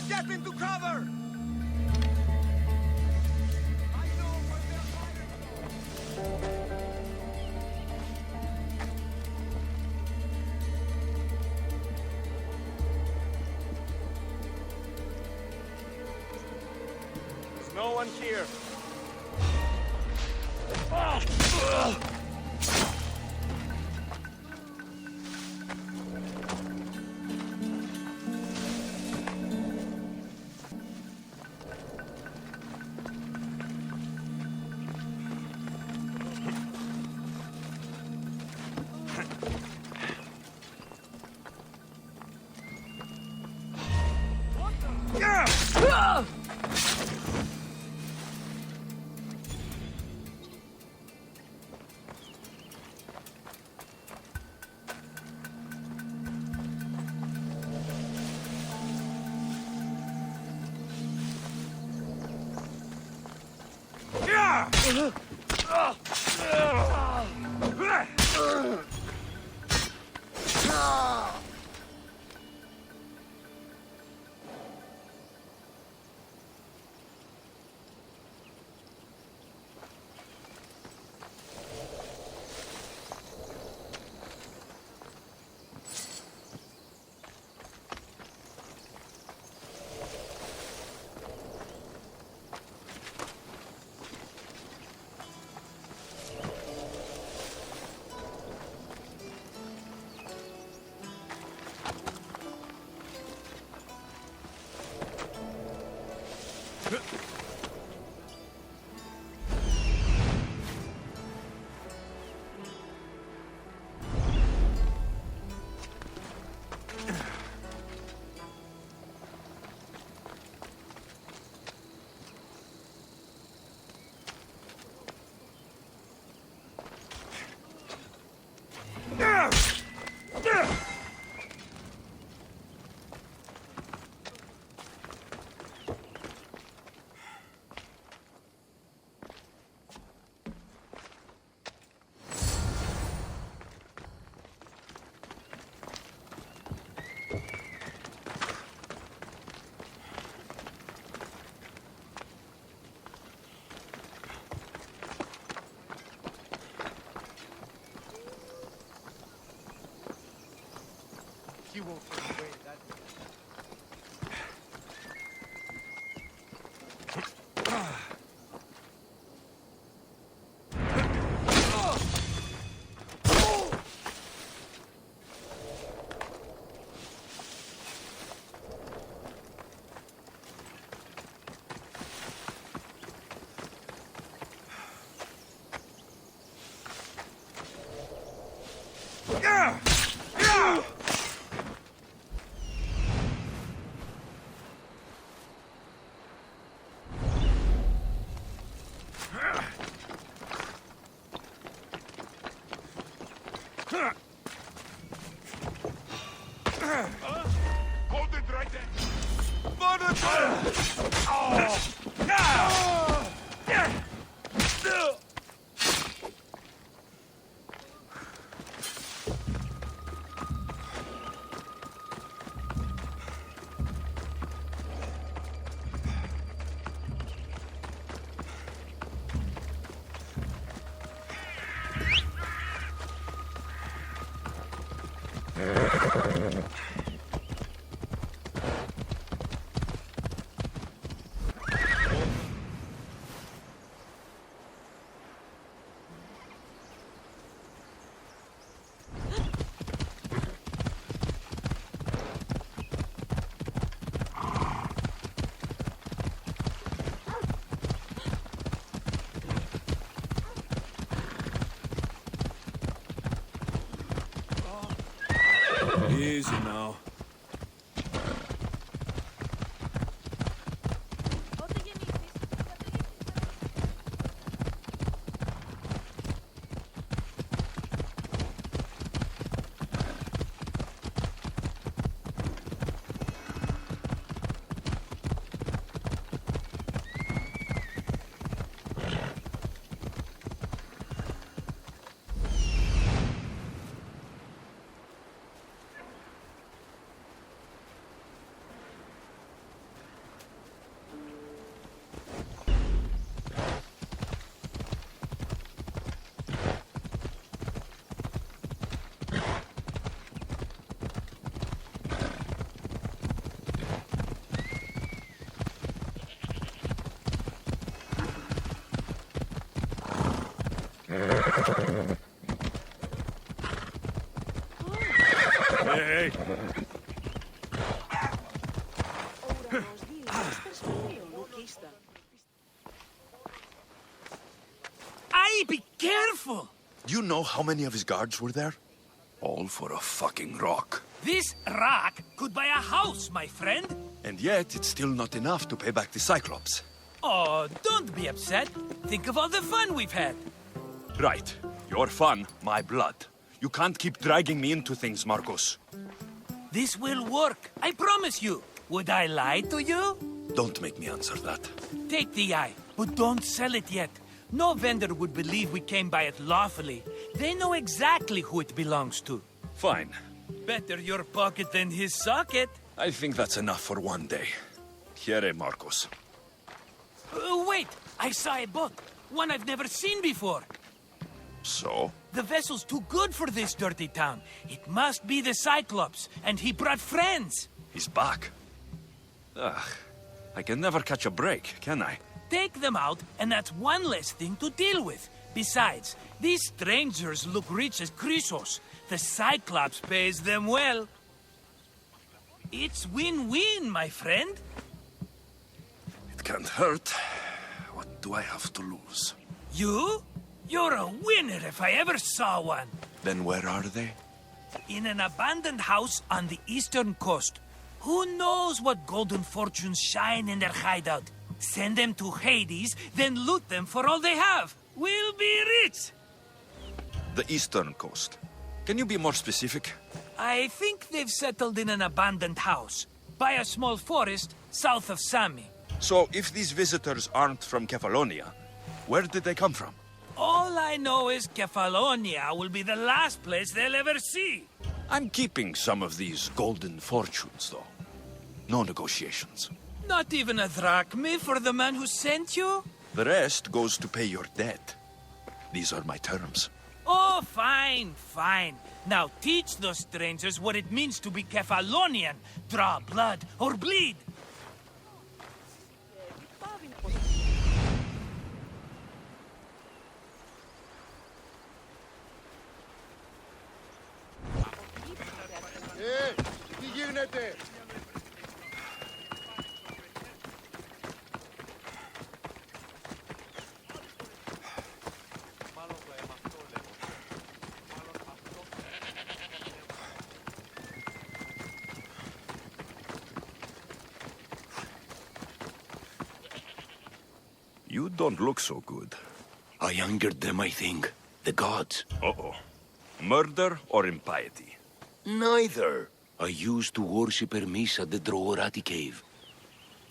Speaker 4: Get into cover!
Speaker 16: There's no one here. He won't get away that
Speaker 13: Hold it right there!
Speaker 18: Easy now.
Speaker 13: Hey!
Speaker 11: Aye, be careful!
Speaker 8: You know how many of his guards were there? All for a fucking rock.
Speaker 11: This rock could buy a house, my friend.
Speaker 8: And yet, it's still not enough to pay back the Cyclops.
Speaker 11: Oh, don't be upset. Think of all the fun we've had.
Speaker 8: Right. Your fun, my blood. You can't keep dragging me into things, Markos.
Speaker 11: This will work, I promise you. Would I lie to you?
Speaker 8: Don't make me answer that.
Speaker 11: Take the eye, but don't sell it yet. No vendor would believe we came by it lawfully. They know exactly who it belongs to.
Speaker 8: Fine.
Speaker 11: Better your pocket than his socket.
Speaker 8: I think that's enough for one day. Here, Markos.
Speaker 11: Wait! I saw a boat. One I've never seen before.
Speaker 8: So?
Speaker 11: The vessel's too good for this dirty town. It must be the Cyclops, and he brought friends.
Speaker 8: He's back. Ugh. I can never catch a break, can I?
Speaker 11: Take them out, and that's one less thing to deal with. Besides, these strangers look rich as Chrysos. The Cyclops pays them well. It's win-win, my friend.
Speaker 8: It can't hurt. What do I have to lose?
Speaker 11: You? You're a winner if I ever saw one.
Speaker 8: Then where are they?
Speaker 11: In an abandoned house on the eastern coast. Who knows what golden fortunes shine in their hideout? Send them to Hades, then loot them for all they have. We'll be rich!
Speaker 8: The eastern coast. Can you be more specific?
Speaker 11: I think they've settled in an abandoned house, by a small forest south of Sami.
Speaker 8: So, if these visitors aren't from Kephallonia, where did they come from?
Speaker 11: All I know is Kephallonia will be the last place they'll ever see.
Speaker 8: I'm keeping some of these golden fortunes, though. No negotiations.
Speaker 11: Not even a drachme for the man who sent you?
Speaker 8: The rest goes to pay your debt. These are my terms.
Speaker 11: Oh, fine, fine. Now teach those strangers what it means to be Kephalonian. Draw blood or bleed.
Speaker 3: Τι γίνεται?
Speaker 8: You don't look so good.
Speaker 19: I angered them, I think. The gods.
Speaker 8: Uh-oh. Murder or impiety?
Speaker 19: Neither. I used to worship Hermes at the Droorati cave.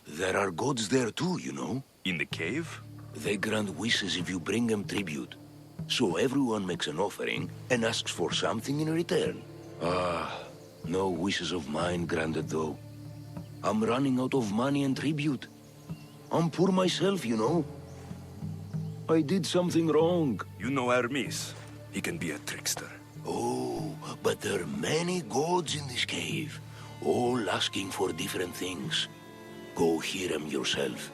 Speaker 19: There are gods there too, you know.
Speaker 8: In the cave?
Speaker 19: They grant wishes if you bring them tribute. So everyone makes an offering and asks for something in return. Ah, no wishes of mine granted though. I'm running out of money and tribute. I'm poor myself, you know. I did something wrong.
Speaker 8: You know Hermes. He can be a trickster.
Speaker 19: Oh, but there are many gods in this cave, all asking for different things. Go hear them yourself.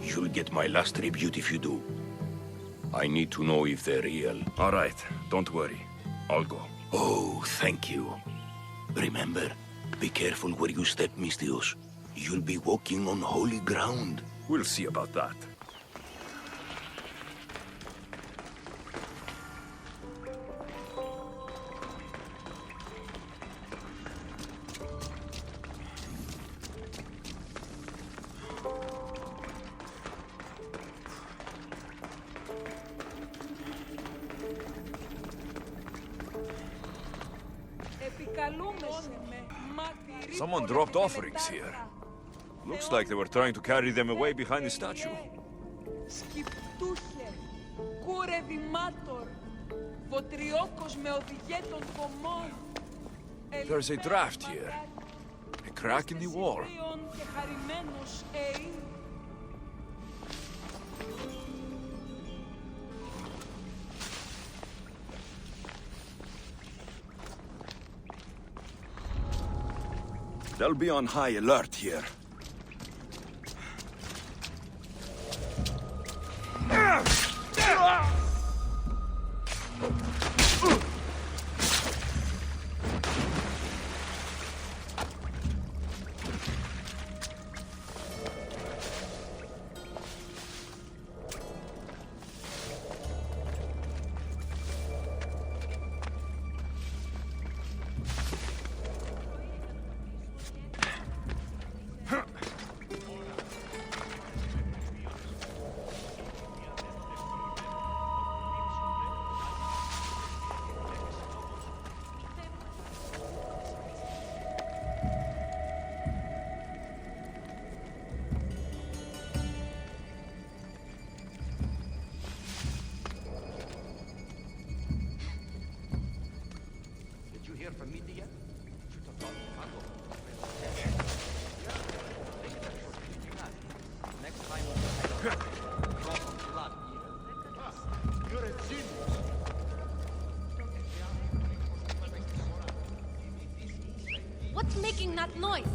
Speaker 19: You'll get my last tribute if you do. I need to know if they're real.
Speaker 8: All right, don't worry. I'll go.
Speaker 19: Oh, thank you. Remember, be careful where you step, Misthios. You'll be walking on holy ground.
Speaker 8: We'll see about that. Someone dropped offerings here. Looks like they were trying to carry them away behind the statue. There's a draft here. A crack in the wall. They'll be on high alert here.
Speaker 9: What's making that noise?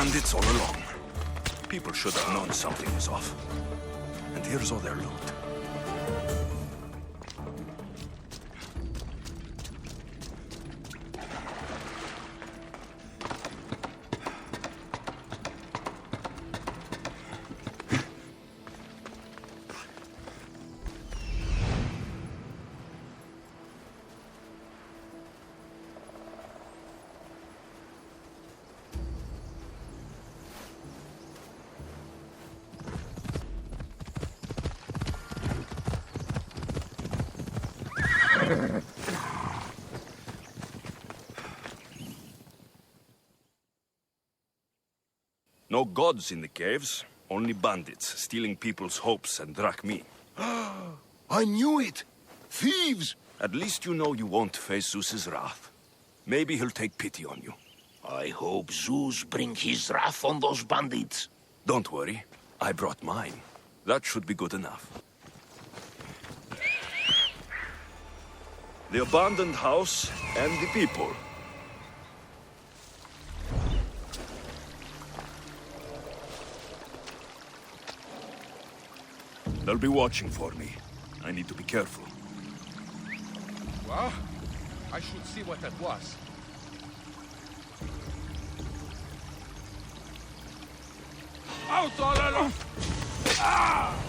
Speaker 8: bandits all along. People should have known something was off. And here's all their loot. No gods in the caves, only bandits stealing people's hopes and drachmi.
Speaker 19: I knew it! Thieves!
Speaker 8: At least you know you won't face Zeus's wrath. Maybe he'll take pity on you.
Speaker 19: I hope Zeus bring his wrath on those bandits.
Speaker 8: Don't worry, I brought mine. That should be good enough. The abandoned house and the people. They'll be watching for me. I need to be careful.
Speaker 10: Well, I should see what that was. Out all along! Ah!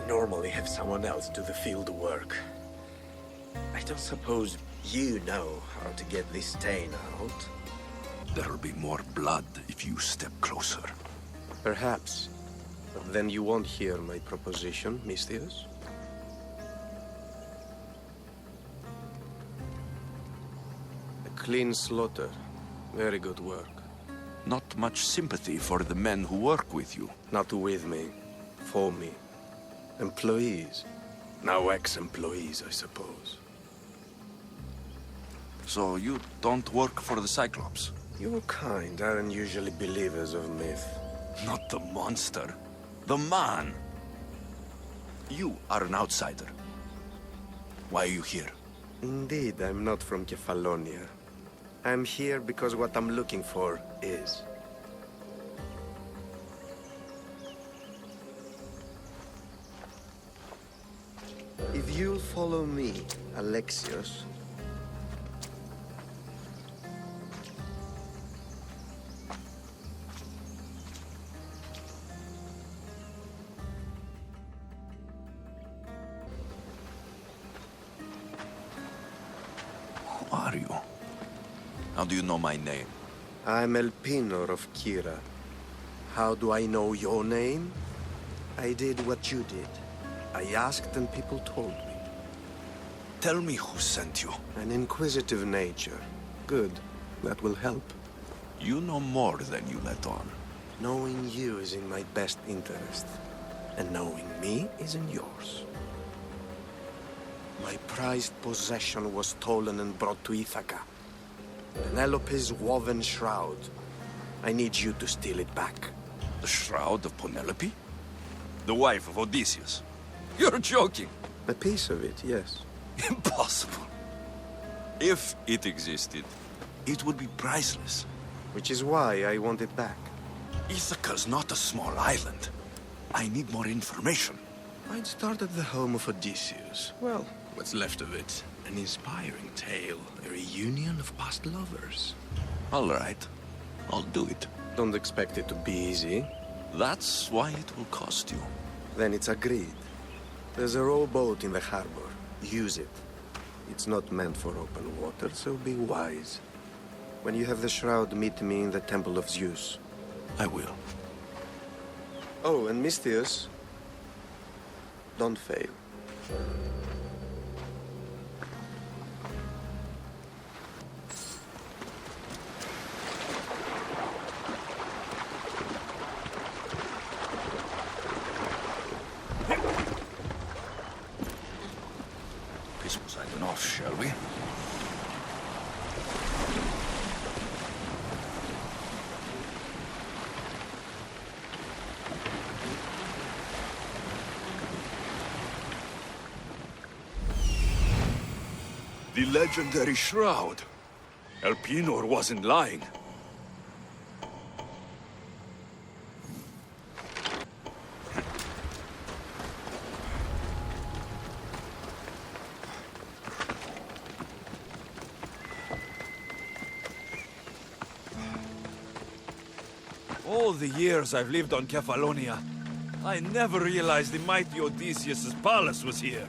Speaker 20: Normally have someone else do the field work. I don't suppose you know how to get this stain out?
Speaker 8: There'll be more blood if you step closer.
Speaker 20: Perhaps. But then you won't hear my proposition, Misthios. A clean slaughter. Very good work.
Speaker 8: Not much sympathy for the men who work with you.
Speaker 20: Not with me. For me. Employees. Now ex-employees, I suppose.
Speaker 8: So you don't work for the Cyclops?
Speaker 20: Your kind aren't usually believers of myth.
Speaker 8: Not the monster. The man. You are an outsider. Why are you here?
Speaker 20: Indeed, I'm not from Kephallonia. I'm here because what I'm looking for is. If you'll follow me, Alexios...
Speaker 8: Who are you? How do you know my name?
Speaker 20: I'm Elpinor of Kira. How do I know your name? I did what you did. I asked and people told me.
Speaker 8: Tell me who sent you.
Speaker 20: An inquisitive nature. Good. That will help.
Speaker 8: You know more than you let on.
Speaker 20: Knowing you is in my best interest. And knowing me is in yours. My prized possession was stolen and brought to Ithaca. Penelope's woven shroud. I need you to steal it back.
Speaker 8: The shroud of Penelope? The wife of Odysseus? You're joking!
Speaker 20: A piece of it, yes.
Speaker 8: Impossible. If it existed, it would be priceless.
Speaker 20: Which is why I want it back.
Speaker 8: Ithaca's not a small island. I need more information.
Speaker 20: I'd start at the home of Odysseus. Well, what's left of it. An inspiring tale. A reunion of past lovers.
Speaker 8: All right. I'll do it.
Speaker 20: Don't expect it to be easy.
Speaker 8: That's why it will cost you.
Speaker 20: Then it's agreed. There's a rowboat in the harbor. Use it. It's not meant for open water, so be wise. When you have the shroud, meet me in the Temple of Zeus.
Speaker 8: I will.
Speaker 20: Oh, and Misthios, don't fail.
Speaker 8: Sign off, shall we? The legendary shroud. Elpinor wasn't lying.
Speaker 18: All the years I've lived on Kephallonia, I never realized the mighty Odysseus' palace was here.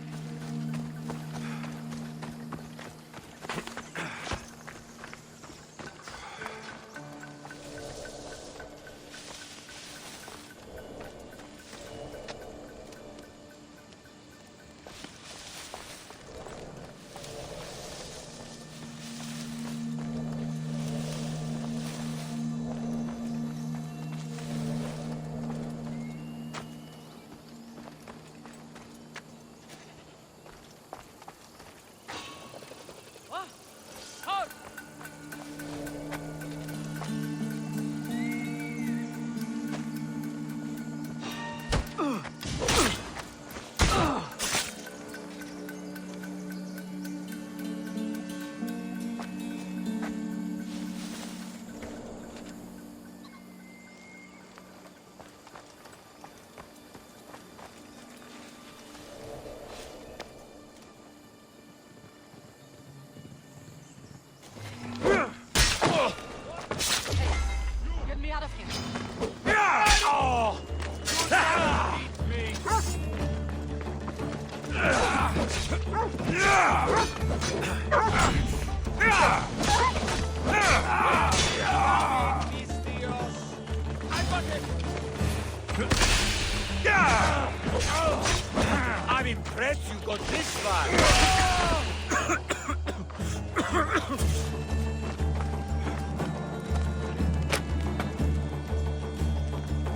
Speaker 18: I'm impressed you got this far.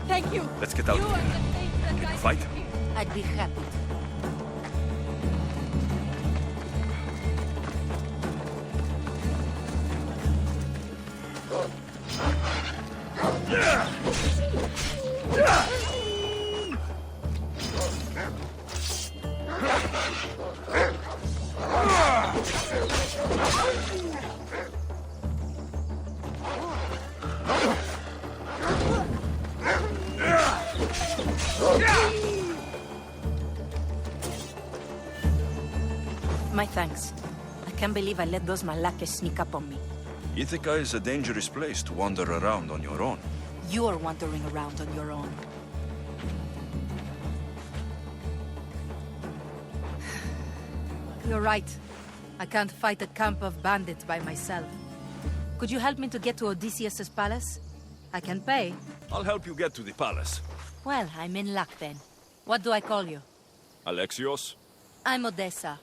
Speaker 17: Thank you.
Speaker 8: Let's get out.
Speaker 17: You are the saint that
Speaker 8: Can you
Speaker 17: guides
Speaker 8: fight?
Speaker 17: me here.
Speaker 14: I'd be happy.
Speaker 21: My thanks. I can't believe I let those Malakas sneak up on me.
Speaker 8: Ithaca is a dangerous place to wander around on your own.
Speaker 21: You're wandering around on your own. You're right. I can't fight a camp of bandits by myself. Could you help me to get to Odysseus' palace? I can pay.
Speaker 18: I'll help you get to the palace.
Speaker 21: Well, I'm in luck then. What do I call you?
Speaker 18: Alexios?
Speaker 21: I'm Odessa,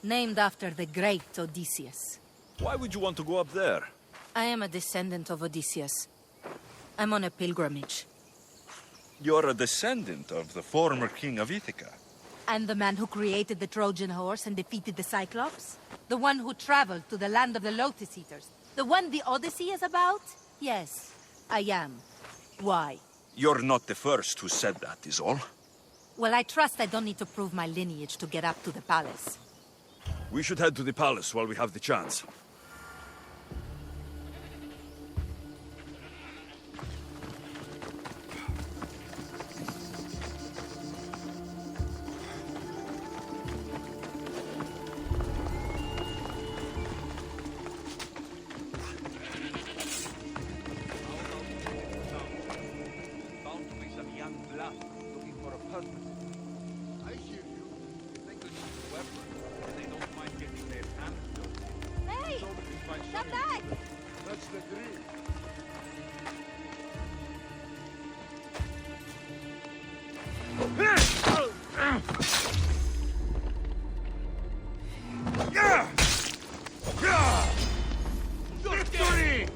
Speaker 21: named after the great Odysseus.
Speaker 18: Why would you want to go up there?
Speaker 21: I am a descendant of Odysseus. I'm on a pilgrimage.
Speaker 8: You're a descendant of the former king of Ithaca.
Speaker 21: And the man who created the Trojan horse and defeated the Cyclops? The one who traveled to the land of the Lotus Eaters? The one the Odyssey is about? Yes, I am. Why?
Speaker 8: You're not the first who said that, is all.
Speaker 21: Well, I trust I don't need to prove my lineage to get up to the palace.
Speaker 18: We should head to the palace while we have the chance.
Speaker 21: Come back!
Speaker 3: That's the dream.
Speaker 4: Victory!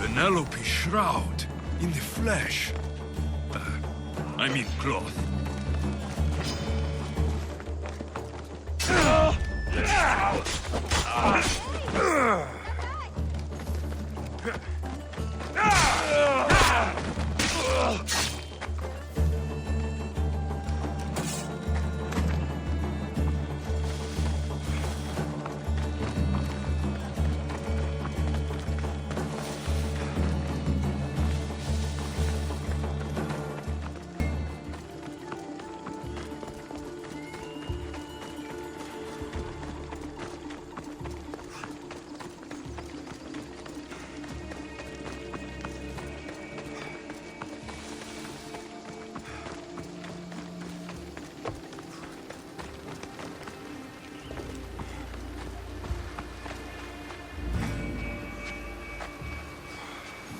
Speaker 18: Penelope's shroud in the flesh. I mean cloth.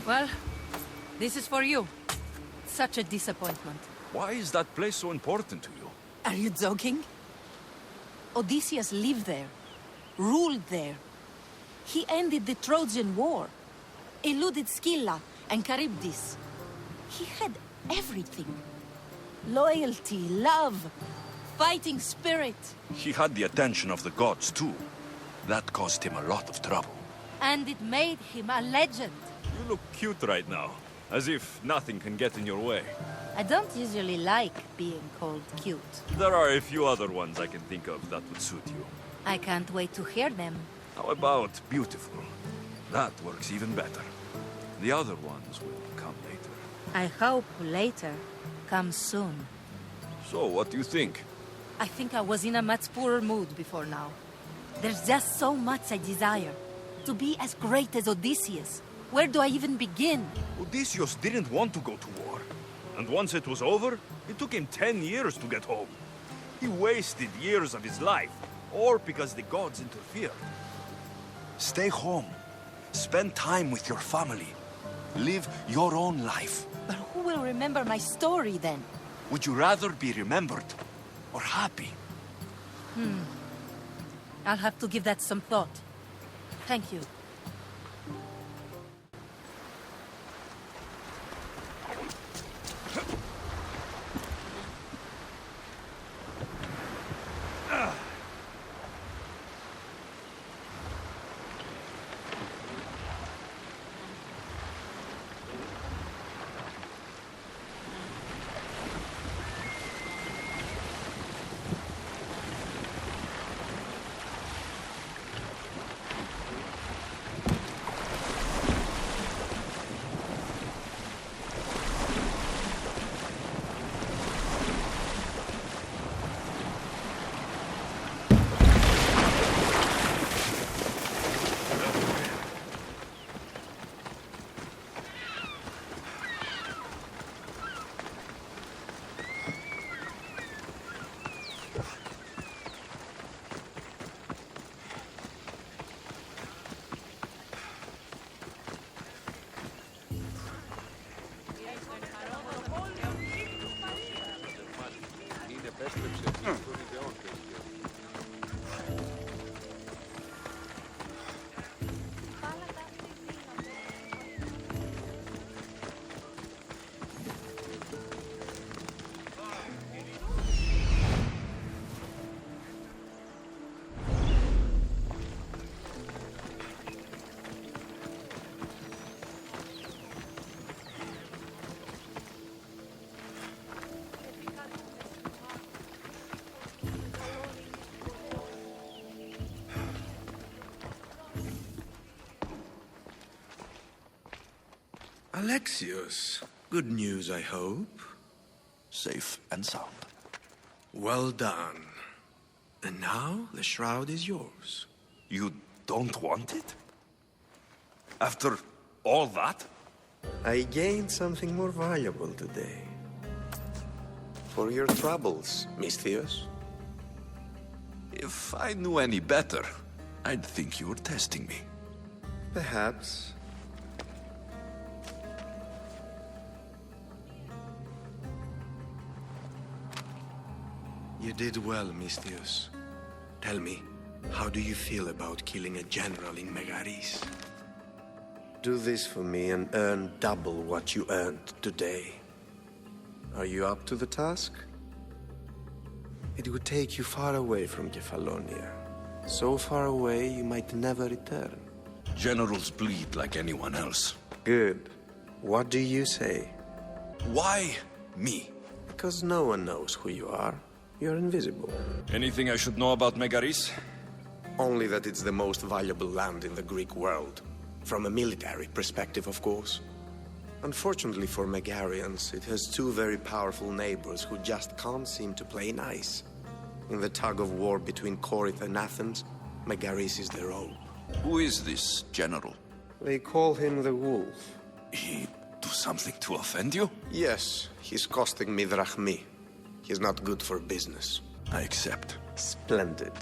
Speaker 21: Well, this is for you. Such a disappointment.
Speaker 18: Why is that place so important to you?
Speaker 21: Are you joking? Odysseus lived there, ruled there. He ended the Trojan War, eluded Scylla and Charybdis. He had everything. Loyalty, love, fighting spirit.
Speaker 8: He had the attention of the gods, too. That caused him a lot of trouble.
Speaker 21: And it made him a legend.
Speaker 18: You look cute right now, as if nothing can get in your way.
Speaker 21: I don't usually like being called cute.
Speaker 18: There are a few other ones I can think of that would suit you.
Speaker 21: I can't wait to hear them.
Speaker 18: How about beautiful? That works even better. The other ones will come later.
Speaker 21: I hope later comes soon.
Speaker 18: So, what do you think?
Speaker 21: I think I was in a much poorer mood before now. There's just so much I desire. To be as great as Odysseus. Where do I even begin?
Speaker 18: Odysseus didn't want to go to war. And once it was over, it took him 10 years to get home. He wasted years of his life, all because the gods interfered.
Speaker 8: Stay home. Spend time with your family. Live your own life.
Speaker 21: But who will remember my story then?
Speaker 8: Would you rather be remembered or happy?
Speaker 21: I'll have to give that some thought. Thank you.
Speaker 20: Alexios, good news, I hope.
Speaker 8: Safe and sound.
Speaker 20: Well done. And now the shroud is yours.
Speaker 8: You don't want it? After all that?
Speaker 20: I gained something more valuable today. For your troubles, Misthios.
Speaker 8: If I knew any better, I'd think you were testing me.
Speaker 20: Perhaps. You did well, Misthios. Tell me, how do you feel about killing a general in Megaris? Do this for me and earn double what you earned today. Are you up to the task? It would take you far away from Kephallonia. So far away you might never return.
Speaker 8: Generals bleed like anyone else.
Speaker 20: Good. What do you say?
Speaker 8: Why me?
Speaker 20: Because no one knows who you are. You're invisible.
Speaker 8: Anything I should know about Megaris?
Speaker 20: Only that it's the most valuable land in the Greek world. From a military perspective, of course. Unfortunately for Megarians, it has two very powerful neighbors who just can't seem to play nice. In the tug of war between Corinth and Athens, Megaris is their own.
Speaker 8: Who is this general?
Speaker 20: They call him the Wolf.
Speaker 8: He do something to offend you?
Speaker 20: Yes, he's costing me drachmi. He's not good for business.
Speaker 8: I accept.
Speaker 20: Splendid.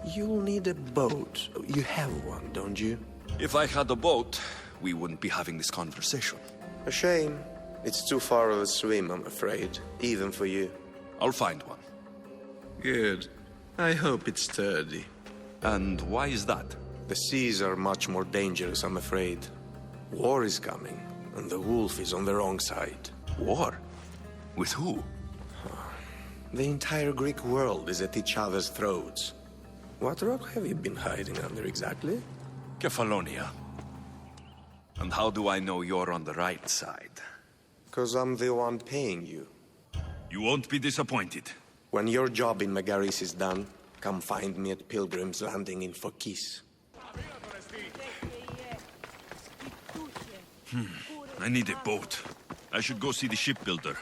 Speaker 20: You'll need a boat. You have one, don't you?
Speaker 8: If I had a boat, we wouldn't be having this conversation.
Speaker 20: A shame. It's too far of a swim, I'm afraid. Even for you.
Speaker 8: I'll find one.
Speaker 20: Good. I hope it's sturdy.
Speaker 8: And why is that?
Speaker 20: The seas are much more dangerous, I'm afraid. War is coming, and the wolf is on the wrong side.
Speaker 8: War? With who?
Speaker 20: The entire Greek world is at each other's throats. What rock have you been hiding under exactly?
Speaker 8: Kephallonia. And how do I know you're on the right side?
Speaker 20: 'Cause I'm the one paying you.
Speaker 18: You won't be disappointed.
Speaker 20: When your job in Megaris is done, come find me at Pilgrim's Landing in Phokis.
Speaker 18: I need a boat. I should go see the shipbuilder.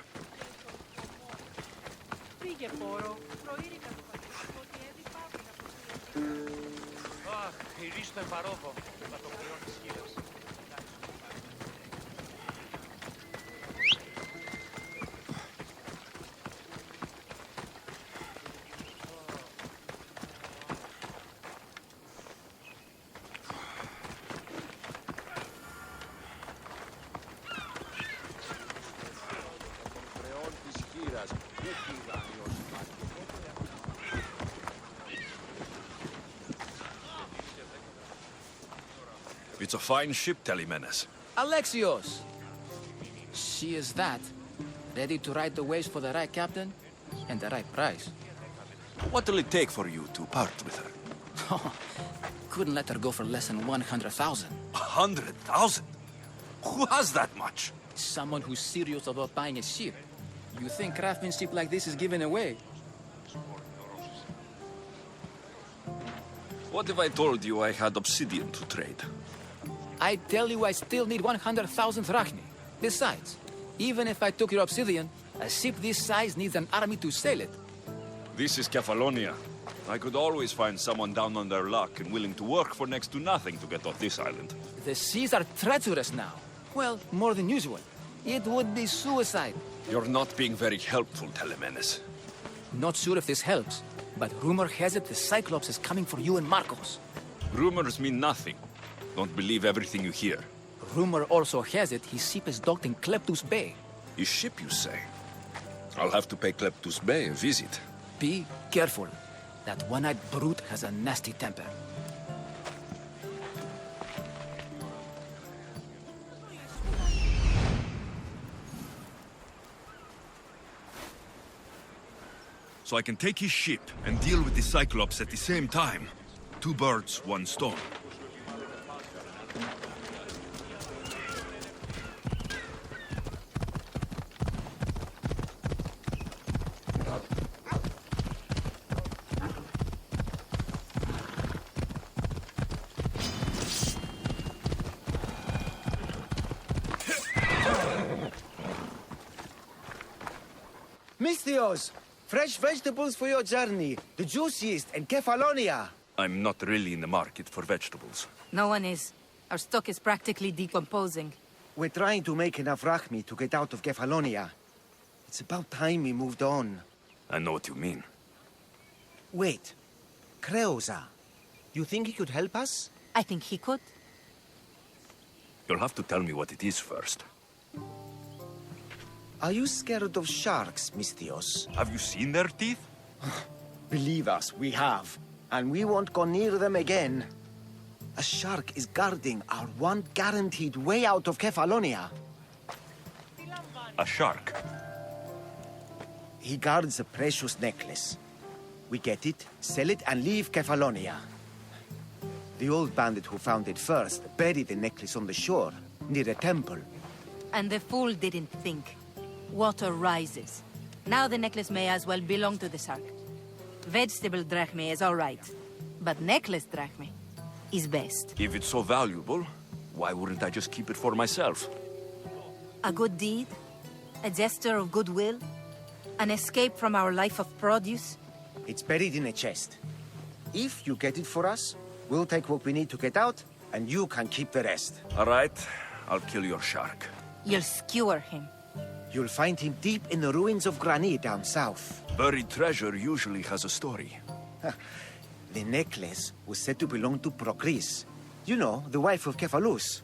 Speaker 8: It's a fine ship, Telemenes.
Speaker 1: Alexios! She is that. Ready to ride the waves for the right captain and the right price.
Speaker 8: What will it take for you to part with her?
Speaker 1: Couldn't let her go for less than 100,000.
Speaker 8: 100,000? Who has that much?
Speaker 1: Someone who's serious about buying a ship. You think craftsmanship like this is given away?
Speaker 8: What if I told you I had obsidian to trade?
Speaker 1: I tell you I still need 100,000 drachmi. Besides, even if I took your obsidian, a ship this size needs an army to sail it.
Speaker 8: This is Kephallonia. I could always find someone down on their luck and willing to work for next to nothing to get off this island.
Speaker 1: The seas are treacherous now. Well, more than usual. It would be suicide.
Speaker 8: You're not being very helpful, Telemenes.
Speaker 1: Not sure if this helps, but rumor has it the Cyclops is coming for you and Markos.
Speaker 8: Rumors mean nothing. Don't believe everything you hear.
Speaker 1: Rumor also has it his ship is docked in Kleptus Bay.
Speaker 8: His ship, you say? I'll have to pay Kleptus Bay a visit.
Speaker 1: Be careful. That one-eyed brute has a nasty temper.
Speaker 18: So I can take his ship and deal with the Cyclops at the same time. 2 birds, 1 stone.
Speaker 15: Misthios! Fresh vegetables for your journey. The juiciest in Kephallonia.
Speaker 8: I'm not really in the market for vegetables.
Speaker 21: No one is. Our stock is practically decomposing.
Speaker 15: We're trying to make enough rachmi to get out of Kephallonia. It's about time we moved on.
Speaker 8: I know what you mean.
Speaker 15: Wait. Creosa. You think he could help us?
Speaker 21: I think he could.
Speaker 8: You'll have to tell me what it is first.
Speaker 15: Are you scared of sharks, Misthios?
Speaker 8: Have you seen their teeth?
Speaker 15: Believe us, we have. And we won't go near them again. A shark is guarding our one guaranteed way out of Kephallonia.
Speaker 8: A shark?
Speaker 15: He guards a precious necklace. We get it, sell it, and leave Kephallonia. The old bandit who found it first buried the necklace on the shore, near a temple.
Speaker 21: And the fool didn't think. Water rises. Now the necklace may as well belong to the shark. Vegetable drachme is all right, but necklace drachme is best.
Speaker 8: If it's so valuable, why wouldn't I just keep it for myself?
Speaker 21: A good deed, a gesture of goodwill, an escape from our life of produce.
Speaker 15: It's buried in a chest. If you get it for us, we'll take what we need to get out, and you can keep the rest.
Speaker 8: All right, I'll kill your shark.
Speaker 21: You'll skewer him.
Speaker 15: You'll find him deep in the ruins of Granit down south.
Speaker 8: Buried treasure usually has a story.
Speaker 15: The necklace was said to belong to Procris. You know, the wife of Kephallos.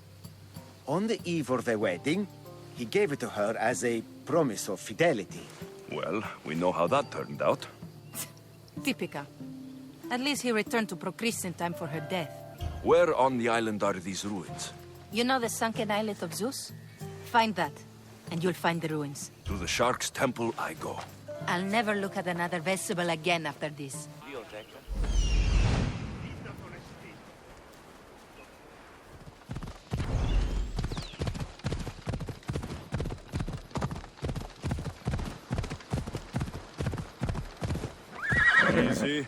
Speaker 15: On the eve of their wedding, he gave it to her as a promise of fidelity.
Speaker 8: Well, we know how that turned out.
Speaker 21: Typical. At least he returned to Procris in time for her death.
Speaker 8: Where on the island are these ruins?
Speaker 21: You know the sunken islet of Zeus? Find that, and you'll find the ruins.
Speaker 8: To the shark's temple I go.
Speaker 21: I'll never look at another vegetable again after this.
Speaker 18: Easy.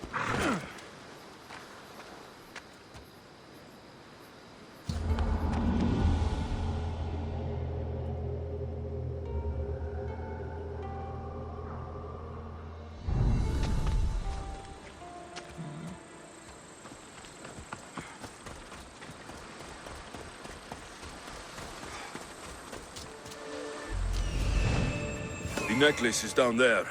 Speaker 8: The necklace is down there.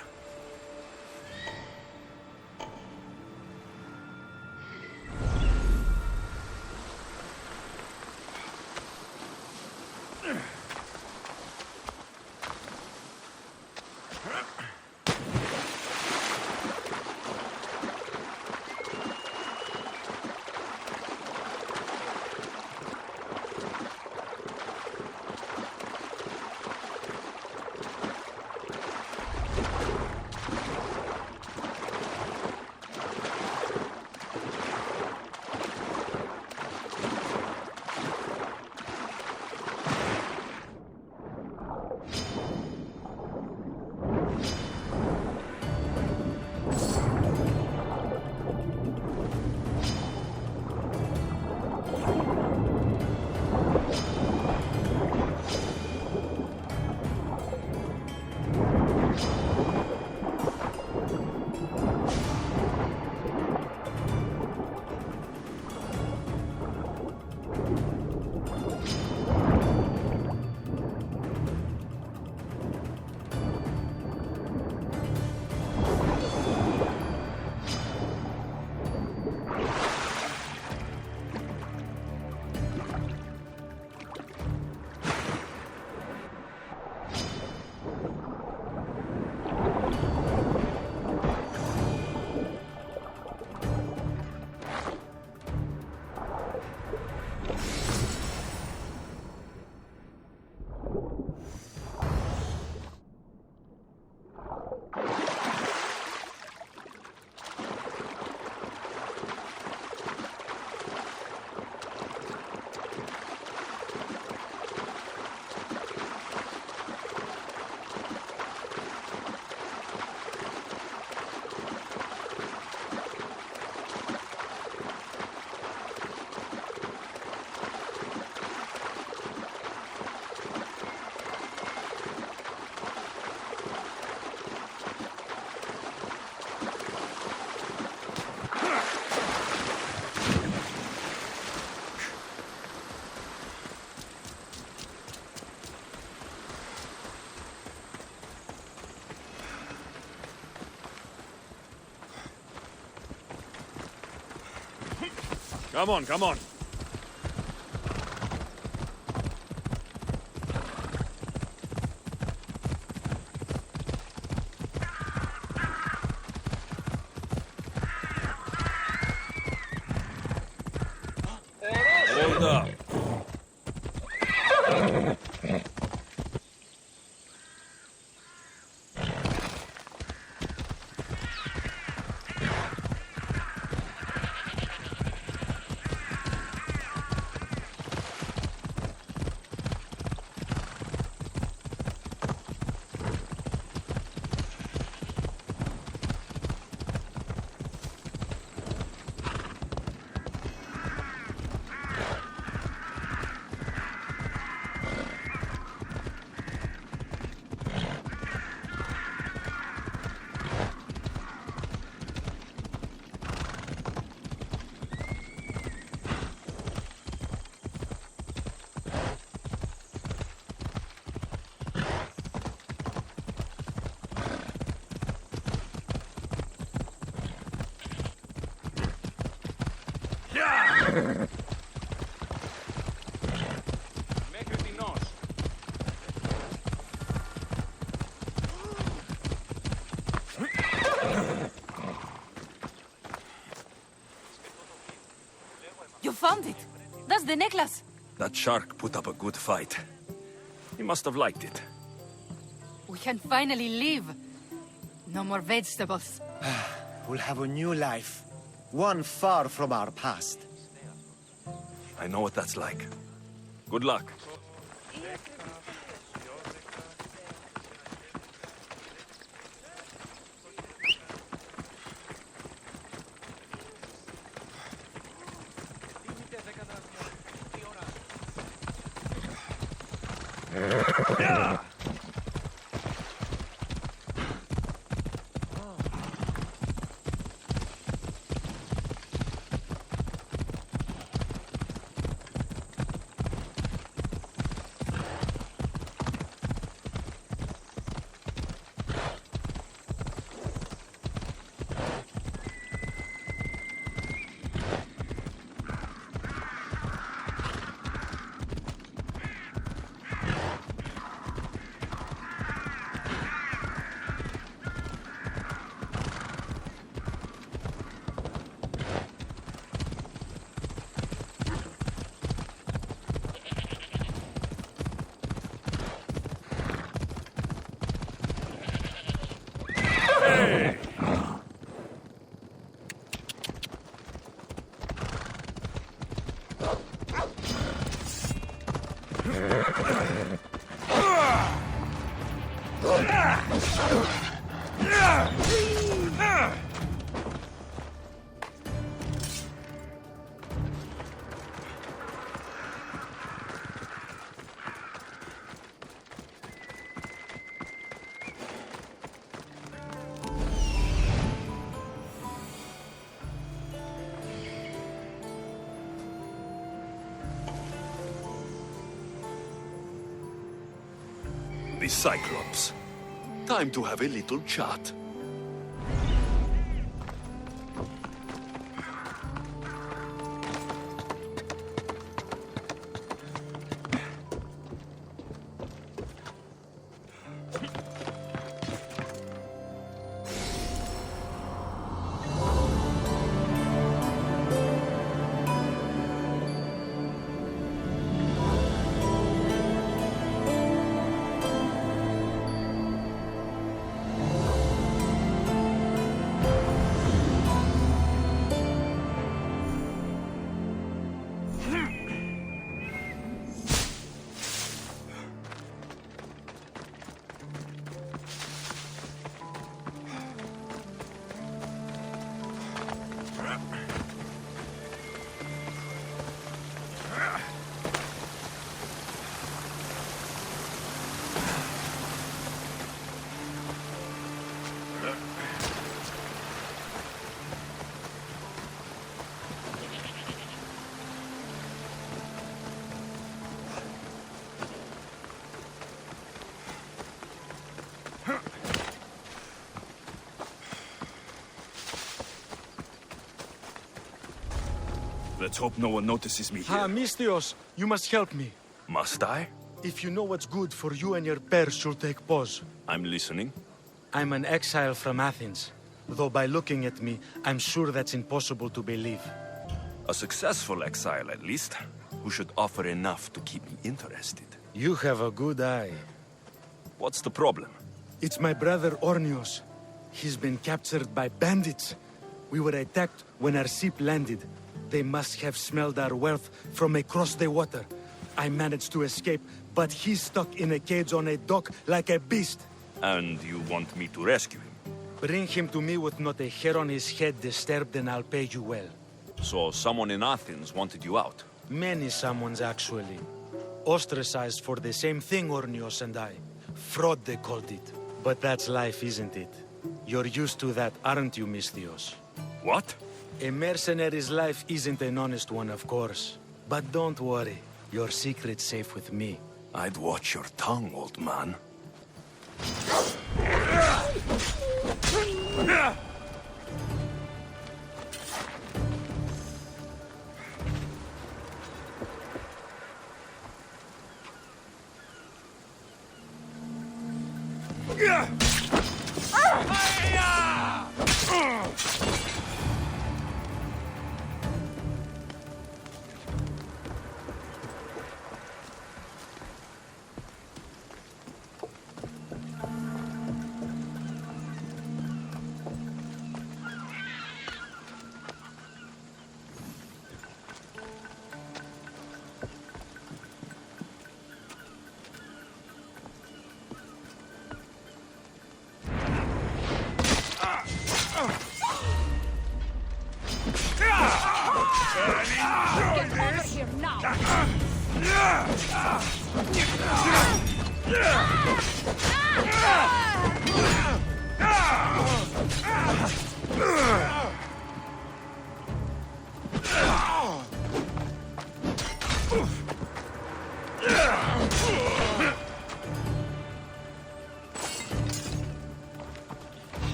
Speaker 18: Come on, come on. Hold up.
Speaker 21: You found it! That's the necklace!
Speaker 18: That shark put up a good fight. He must have liked it.
Speaker 21: We can finally leave. No more vegetables.
Speaker 15: We'll have a new life. One far from our past.
Speaker 18: I know what that's like. Good luck. The Cyclops. Time to have a little chat. Let's hope no one notices me here.
Speaker 5: Misthios, you must help me.
Speaker 18: Must I?
Speaker 5: If you know what's good for you and your pairs, you'll take pause.
Speaker 18: I'm listening.
Speaker 5: I'm an exile from Athens. Though by looking at me, I'm sure that's impossible to believe.
Speaker 18: A successful exile, at least, who should offer enough to keep me interested.
Speaker 5: You have a good eye.
Speaker 18: What's the problem?
Speaker 5: It's my brother Ornios. He's been captured by bandits. We were attacked when our ship landed. They must have smelled our wealth from across the water. I managed to escape, but he's stuck in a cage on a dock like a beast.
Speaker 18: And you want me to rescue him?
Speaker 5: Bring him to me with not a hair on his head disturbed and I'll pay you well.
Speaker 18: So someone in Athens wanted you out?
Speaker 5: Many someones, actually. Ostracized for the same thing, Ornios and I. Fraud, they called it. But that's life, isn't it? You're used to that, aren't you, Misthios?
Speaker 18: What?
Speaker 5: A mercenary's life isn't an honest one, of course. But don't worry. Your secret's safe with me.
Speaker 18: I'd watch your tongue, old man.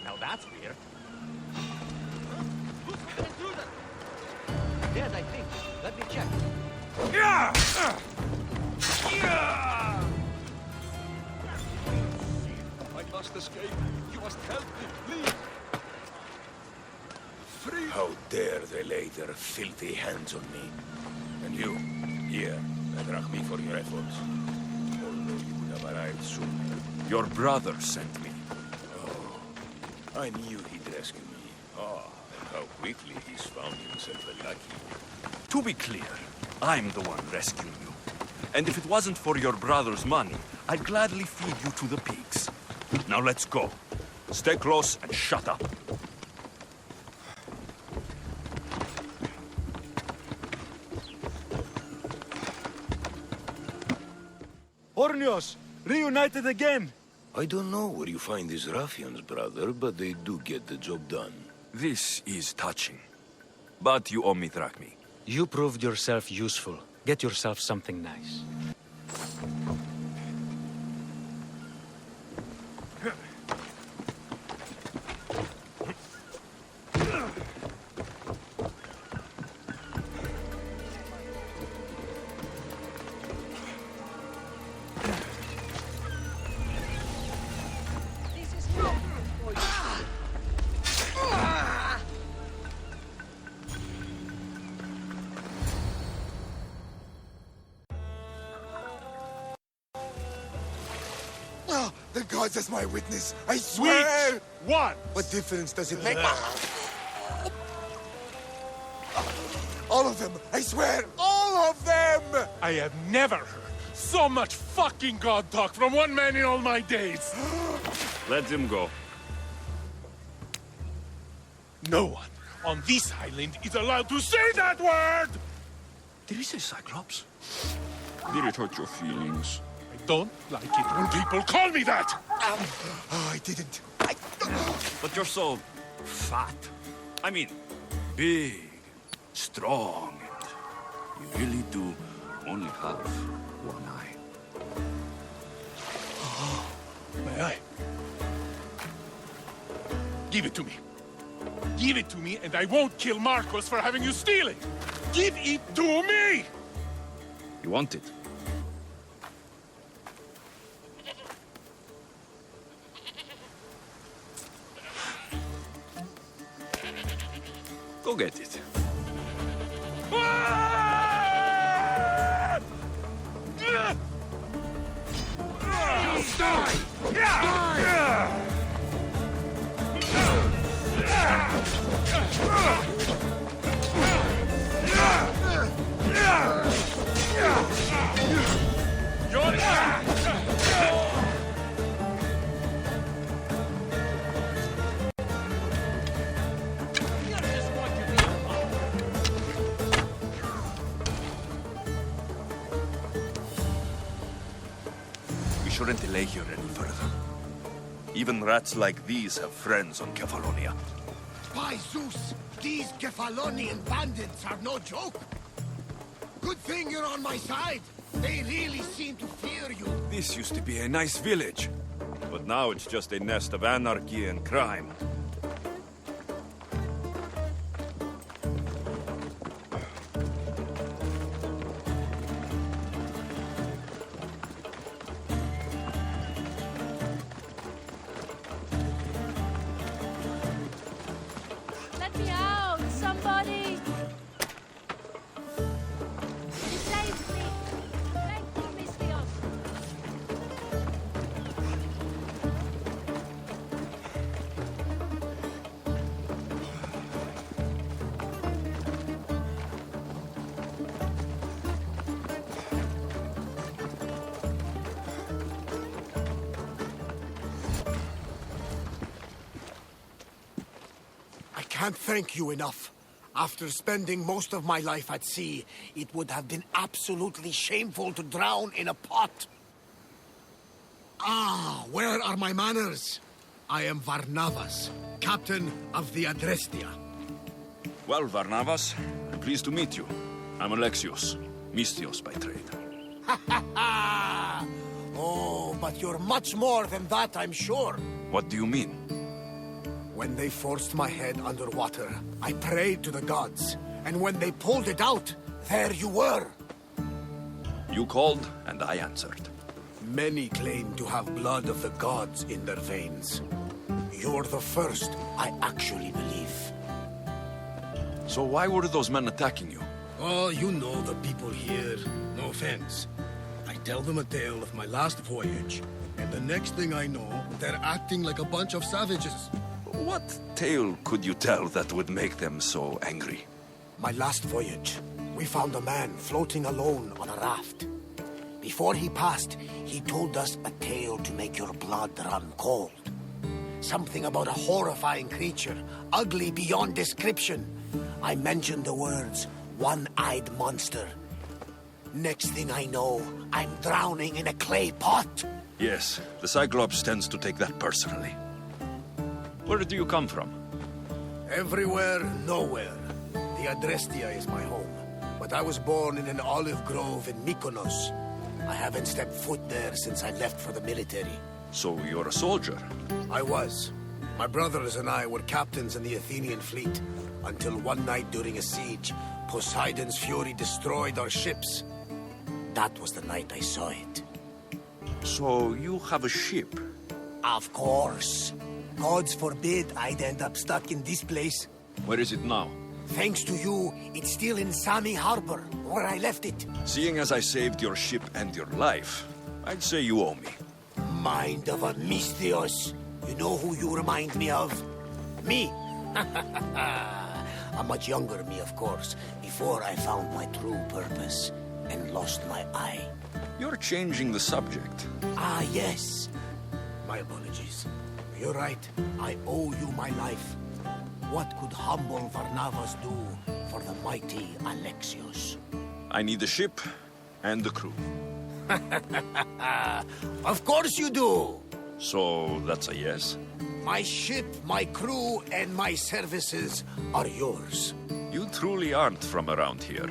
Speaker 6: Now that's weird. Dead, I think. Let me check.
Speaker 10: I must escape. You must help me, please. Free.
Speaker 19: How dare they lay their filthy hands on me? And you, here, a drachmi for your efforts. Although you would have arrived sooner.
Speaker 18: Your brother sent me.
Speaker 19: Oh, I knew he'd rescue me. Ah, and how quickly he's found himself a lucky.
Speaker 18: To be clear, I'm the one rescuing you. And if it wasn't for your brother's money, I'd gladly feed you to the pigs. Now let's go. Stay close and shut up.
Speaker 5: Ornios, reunited again!
Speaker 19: I don't know where you find these ruffians, brother, but they do get the job done.
Speaker 18: This is touching. But you owe me drachmi.
Speaker 5: You proved yourself useful. Get yourself something nice.
Speaker 4: The gods as my witness, I swear!
Speaker 3: Which one?
Speaker 4: What difference does it make? All of them! I swear, all of them!
Speaker 13: I have never heard so much fucking god talk from one man in all my days.
Speaker 18: Let him go.
Speaker 13: No one on this island is allowed to say that word!
Speaker 8: Did he say Cyclops? Did it hurt your feelings?
Speaker 13: I don't like it when people call me that! Oh, I didn't.
Speaker 18: But you're so fat. I mean, big, strong, and you really do only have one eye.
Speaker 13: My eye. Give it to me. Give it to me, and I won't kill Markos for having you steal it. Give it to me!
Speaker 8: You want it? Go get it.
Speaker 18: We shouldn't delay here any further. Even rats like these have friends on Kephallonia.
Speaker 4: By Zeus, these Kephalonian bandits are no joke. Good thing you're on my side. They really seem to fear you.
Speaker 18: This used to be a nice village, but now it's just a nest of anarchy and crime.
Speaker 21: Let me out, somebody! He saved me! Thank you, Misthios!
Speaker 4: I can't thank you enough. After spending most of my life at sea, it would have been absolutely shameful to drown in a pot. Ah, where are my manners? I am Varnavas, captain of the Adrestia.
Speaker 18: Well, Varnavas, I'm pleased to meet you. I'm Alexios, Misthios by trade.
Speaker 4: Oh, but you're much more than that, I'm sure.
Speaker 18: What do you mean?
Speaker 4: When they forced my head underwater, I prayed to the gods. And when they pulled it out, there you were.
Speaker 18: You called, and I answered.
Speaker 4: Many claim to have blood of the gods in their veins. You're the first I actually believe.
Speaker 18: So why were those men attacking you?
Speaker 4: Oh, you know the people here. No offense. I tell them a tale of my last voyage, and the next thing I know, they're acting like a bunch of savages.
Speaker 18: What tale could you tell that would make them so angry?
Speaker 4: My last voyage, we found a man floating alone on a raft. Before he passed, he told us a tale to make your blood run cold. Something about a horrifying creature, ugly beyond description. I mentioned the words, one-eyed monster. Next thing I know, I'm drowning in a clay pot.
Speaker 18: Yes, the Cyclops tends to take that personally. Where do you come from?
Speaker 4: Everywhere, nowhere. The Adrestia is my home. But I was born in an olive grove in Mykonos. I haven't stepped foot there since I left for the military.
Speaker 18: So you're a soldier?
Speaker 4: I was. My brothers and I were captains in the Athenian fleet. Until one night during a siege, Poseidon's fury destroyed our ships. That was the night I saw it.
Speaker 18: So you have a ship?
Speaker 4: Of course. Gods forbid I'd end up stuck in this place.
Speaker 18: Where is it now?
Speaker 4: Thanks to you, it's still in Sami Harbor, where I left it.
Speaker 18: Seeing as I saved your ship and your life, I'd say you owe me.
Speaker 4: Mind of a Misthios. You know who you remind me of? Me. A much younger me, of course, before I found my true purpose and lost my eye.
Speaker 18: You're changing the subject.
Speaker 4: Ah, yes. My apologies. You're right. I owe you my life.
Speaker 2: What could humble Varnavas do for the mighty Alexios?
Speaker 8: I need a ship and a crew.
Speaker 2: Of course you do!
Speaker 8: So that's a yes?
Speaker 2: My ship, my crew, and my services are yours.
Speaker 8: You truly aren't from around here.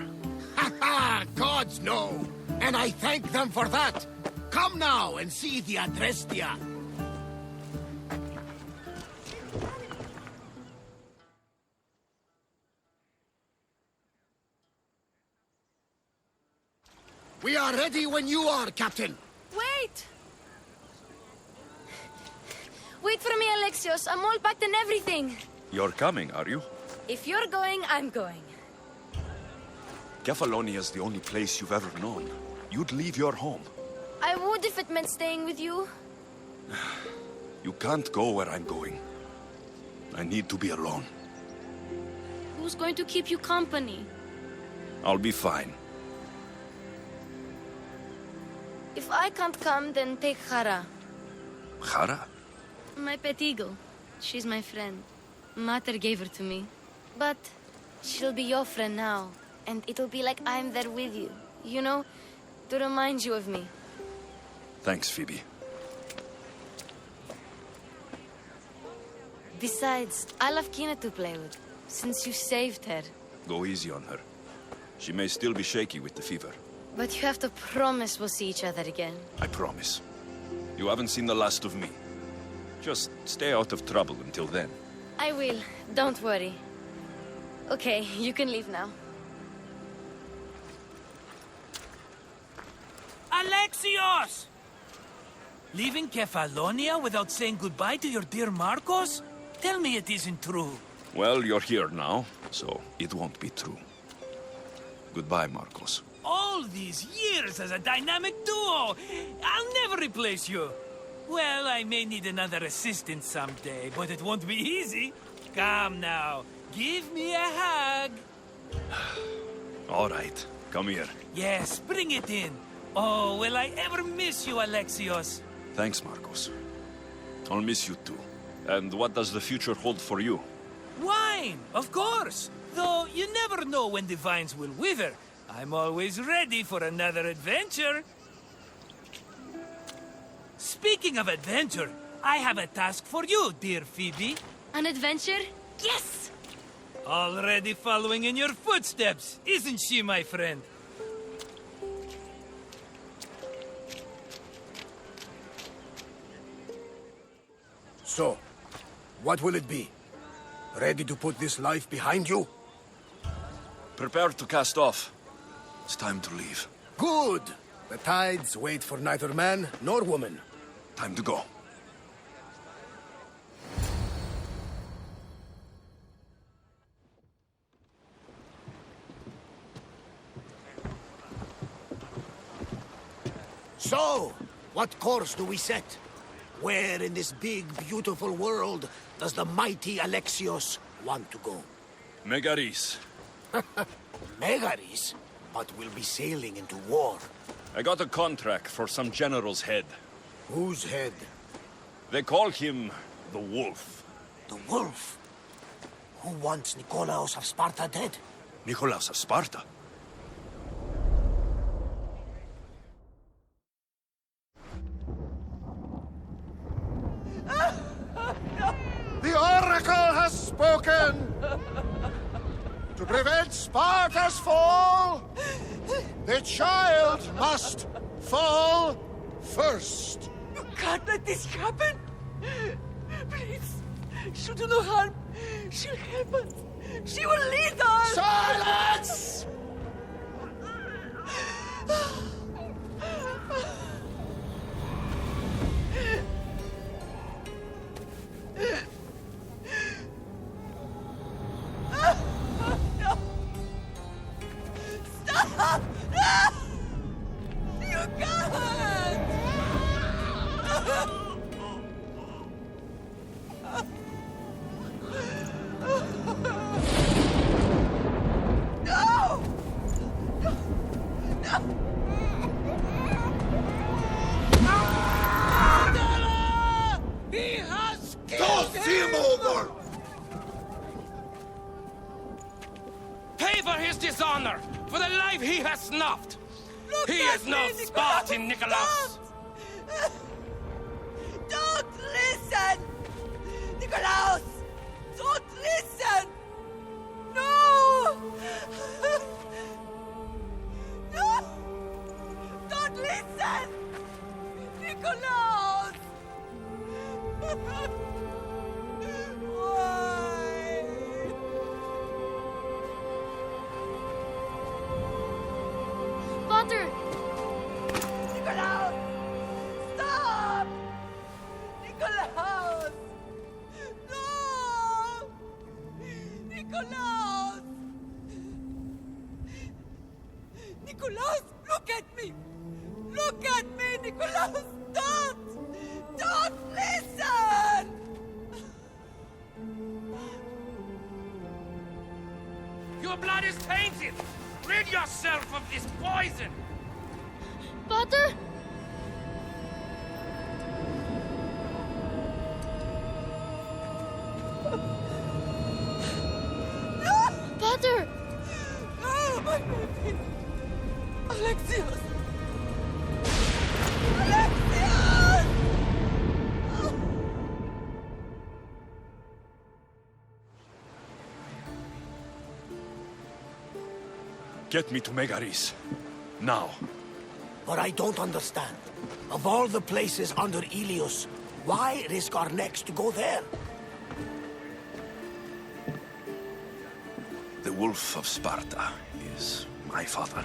Speaker 2: Ha ha! Gods no! And I thank them for that! Come now and see the Adrestia! We are ready when you are, Captain!
Speaker 9: Wait! Wait for me, Alexios. I'm all packed and everything.
Speaker 8: You're coming, are you?
Speaker 9: If you're going, I'm going.
Speaker 8: Kephallonia is the only place you've ever known. You'd leave your home.
Speaker 9: I would if it meant staying with you.
Speaker 8: You can't go where I'm going. I need to be alone.
Speaker 9: Who's going to keep you company?
Speaker 8: I'll be fine.
Speaker 9: If I can't come, then take Hara.
Speaker 8: Hara?
Speaker 9: My pet eagle. She's my friend. Mater gave her to me. But she'll be your friend now. And it'll be like I'm there with you. You know? To remind you of me.
Speaker 8: Thanks, Phoebe.
Speaker 9: Besides, I love Kina to play with. Since you saved her.
Speaker 8: Go easy on her. She may still be shaky with the fever.
Speaker 9: But you have to promise we'll see each other again.
Speaker 8: I promise. You haven't seen the last of me. Just stay out of trouble until then.
Speaker 9: I will. Don't worry. Okay, you can leave now.
Speaker 11: Alexios! Leaving Kephallonia without saying goodbye to your dear Markos? Tell me it isn't true.
Speaker 8: Well, you're here now, so it won't be true. Goodbye, Markos.
Speaker 11: All these years as a dynamic duo! I'll never replace you! Well, I may need another assistant someday, but it won't be easy. Come now, give me a hug.
Speaker 8: All right, come here.
Speaker 11: Yes, bring it in. Oh, will I ever miss you, Alexios?
Speaker 8: Thanks, Markos. I'll miss you too. And what does the future hold for you?
Speaker 11: Wine, of course. Though you never know when the vines will wither. I'm always ready for another adventure. Speaking of adventure, I have a task for you, dear Phoebe.
Speaker 9: An adventure? Yes!
Speaker 11: Already following in your footsteps, isn't she, my friend?
Speaker 2: So, what will it be? Ready to put this life behind you?
Speaker 8: Prepare to cast off. It's time to leave.
Speaker 2: Good! The tides wait for neither man nor woman.
Speaker 8: Time to go.
Speaker 2: So, what course do we set? Where in this big, beautiful world does the mighty Alexios want to go?
Speaker 8: Megaris.
Speaker 2: Megaris? But we'll be sailing into war.
Speaker 8: I got a contract for some general's head.
Speaker 2: Whose head?
Speaker 8: They call him the Wolf.
Speaker 2: The Wolf? Who wants Nikolaos of Sparta dead?
Speaker 8: Nikolaos of Sparta?
Speaker 3: The Oracle has spoken! To prevent Sparta's fall, the child must fall first.
Speaker 11: You can't let this happen! Please, she'll do no harm. She'll help us. She will lead us!
Speaker 3: Silence!
Speaker 11: Stop! No! You can't!
Speaker 12: pay for his dishonor, for the life he has snuffed. He is no Spartan, Nikolaos.
Speaker 22: Don't listen! Nikolaos! Don't listen! No! No! Don't listen! Nikolaos! Why?
Speaker 9: Father!
Speaker 22: Nikolaos! Stop! Nikolaos! No! Nikolaos! Nikolaos, look at me! Look at me, Nikolaos! Don't! Don't listen!
Speaker 12: Your blood is tainted! Rid yourself of this poison!
Speaker 9: Father? Father!
Speaker 22: No, my baby! Alexios! Alexios!
Speaker 18: Get me to Megaris. Now.
Speaker 2: But I don't understand. Of all the places under Ilios, why risk our necks to go there?
Speaker 8: The Wolf of Sparta is my father.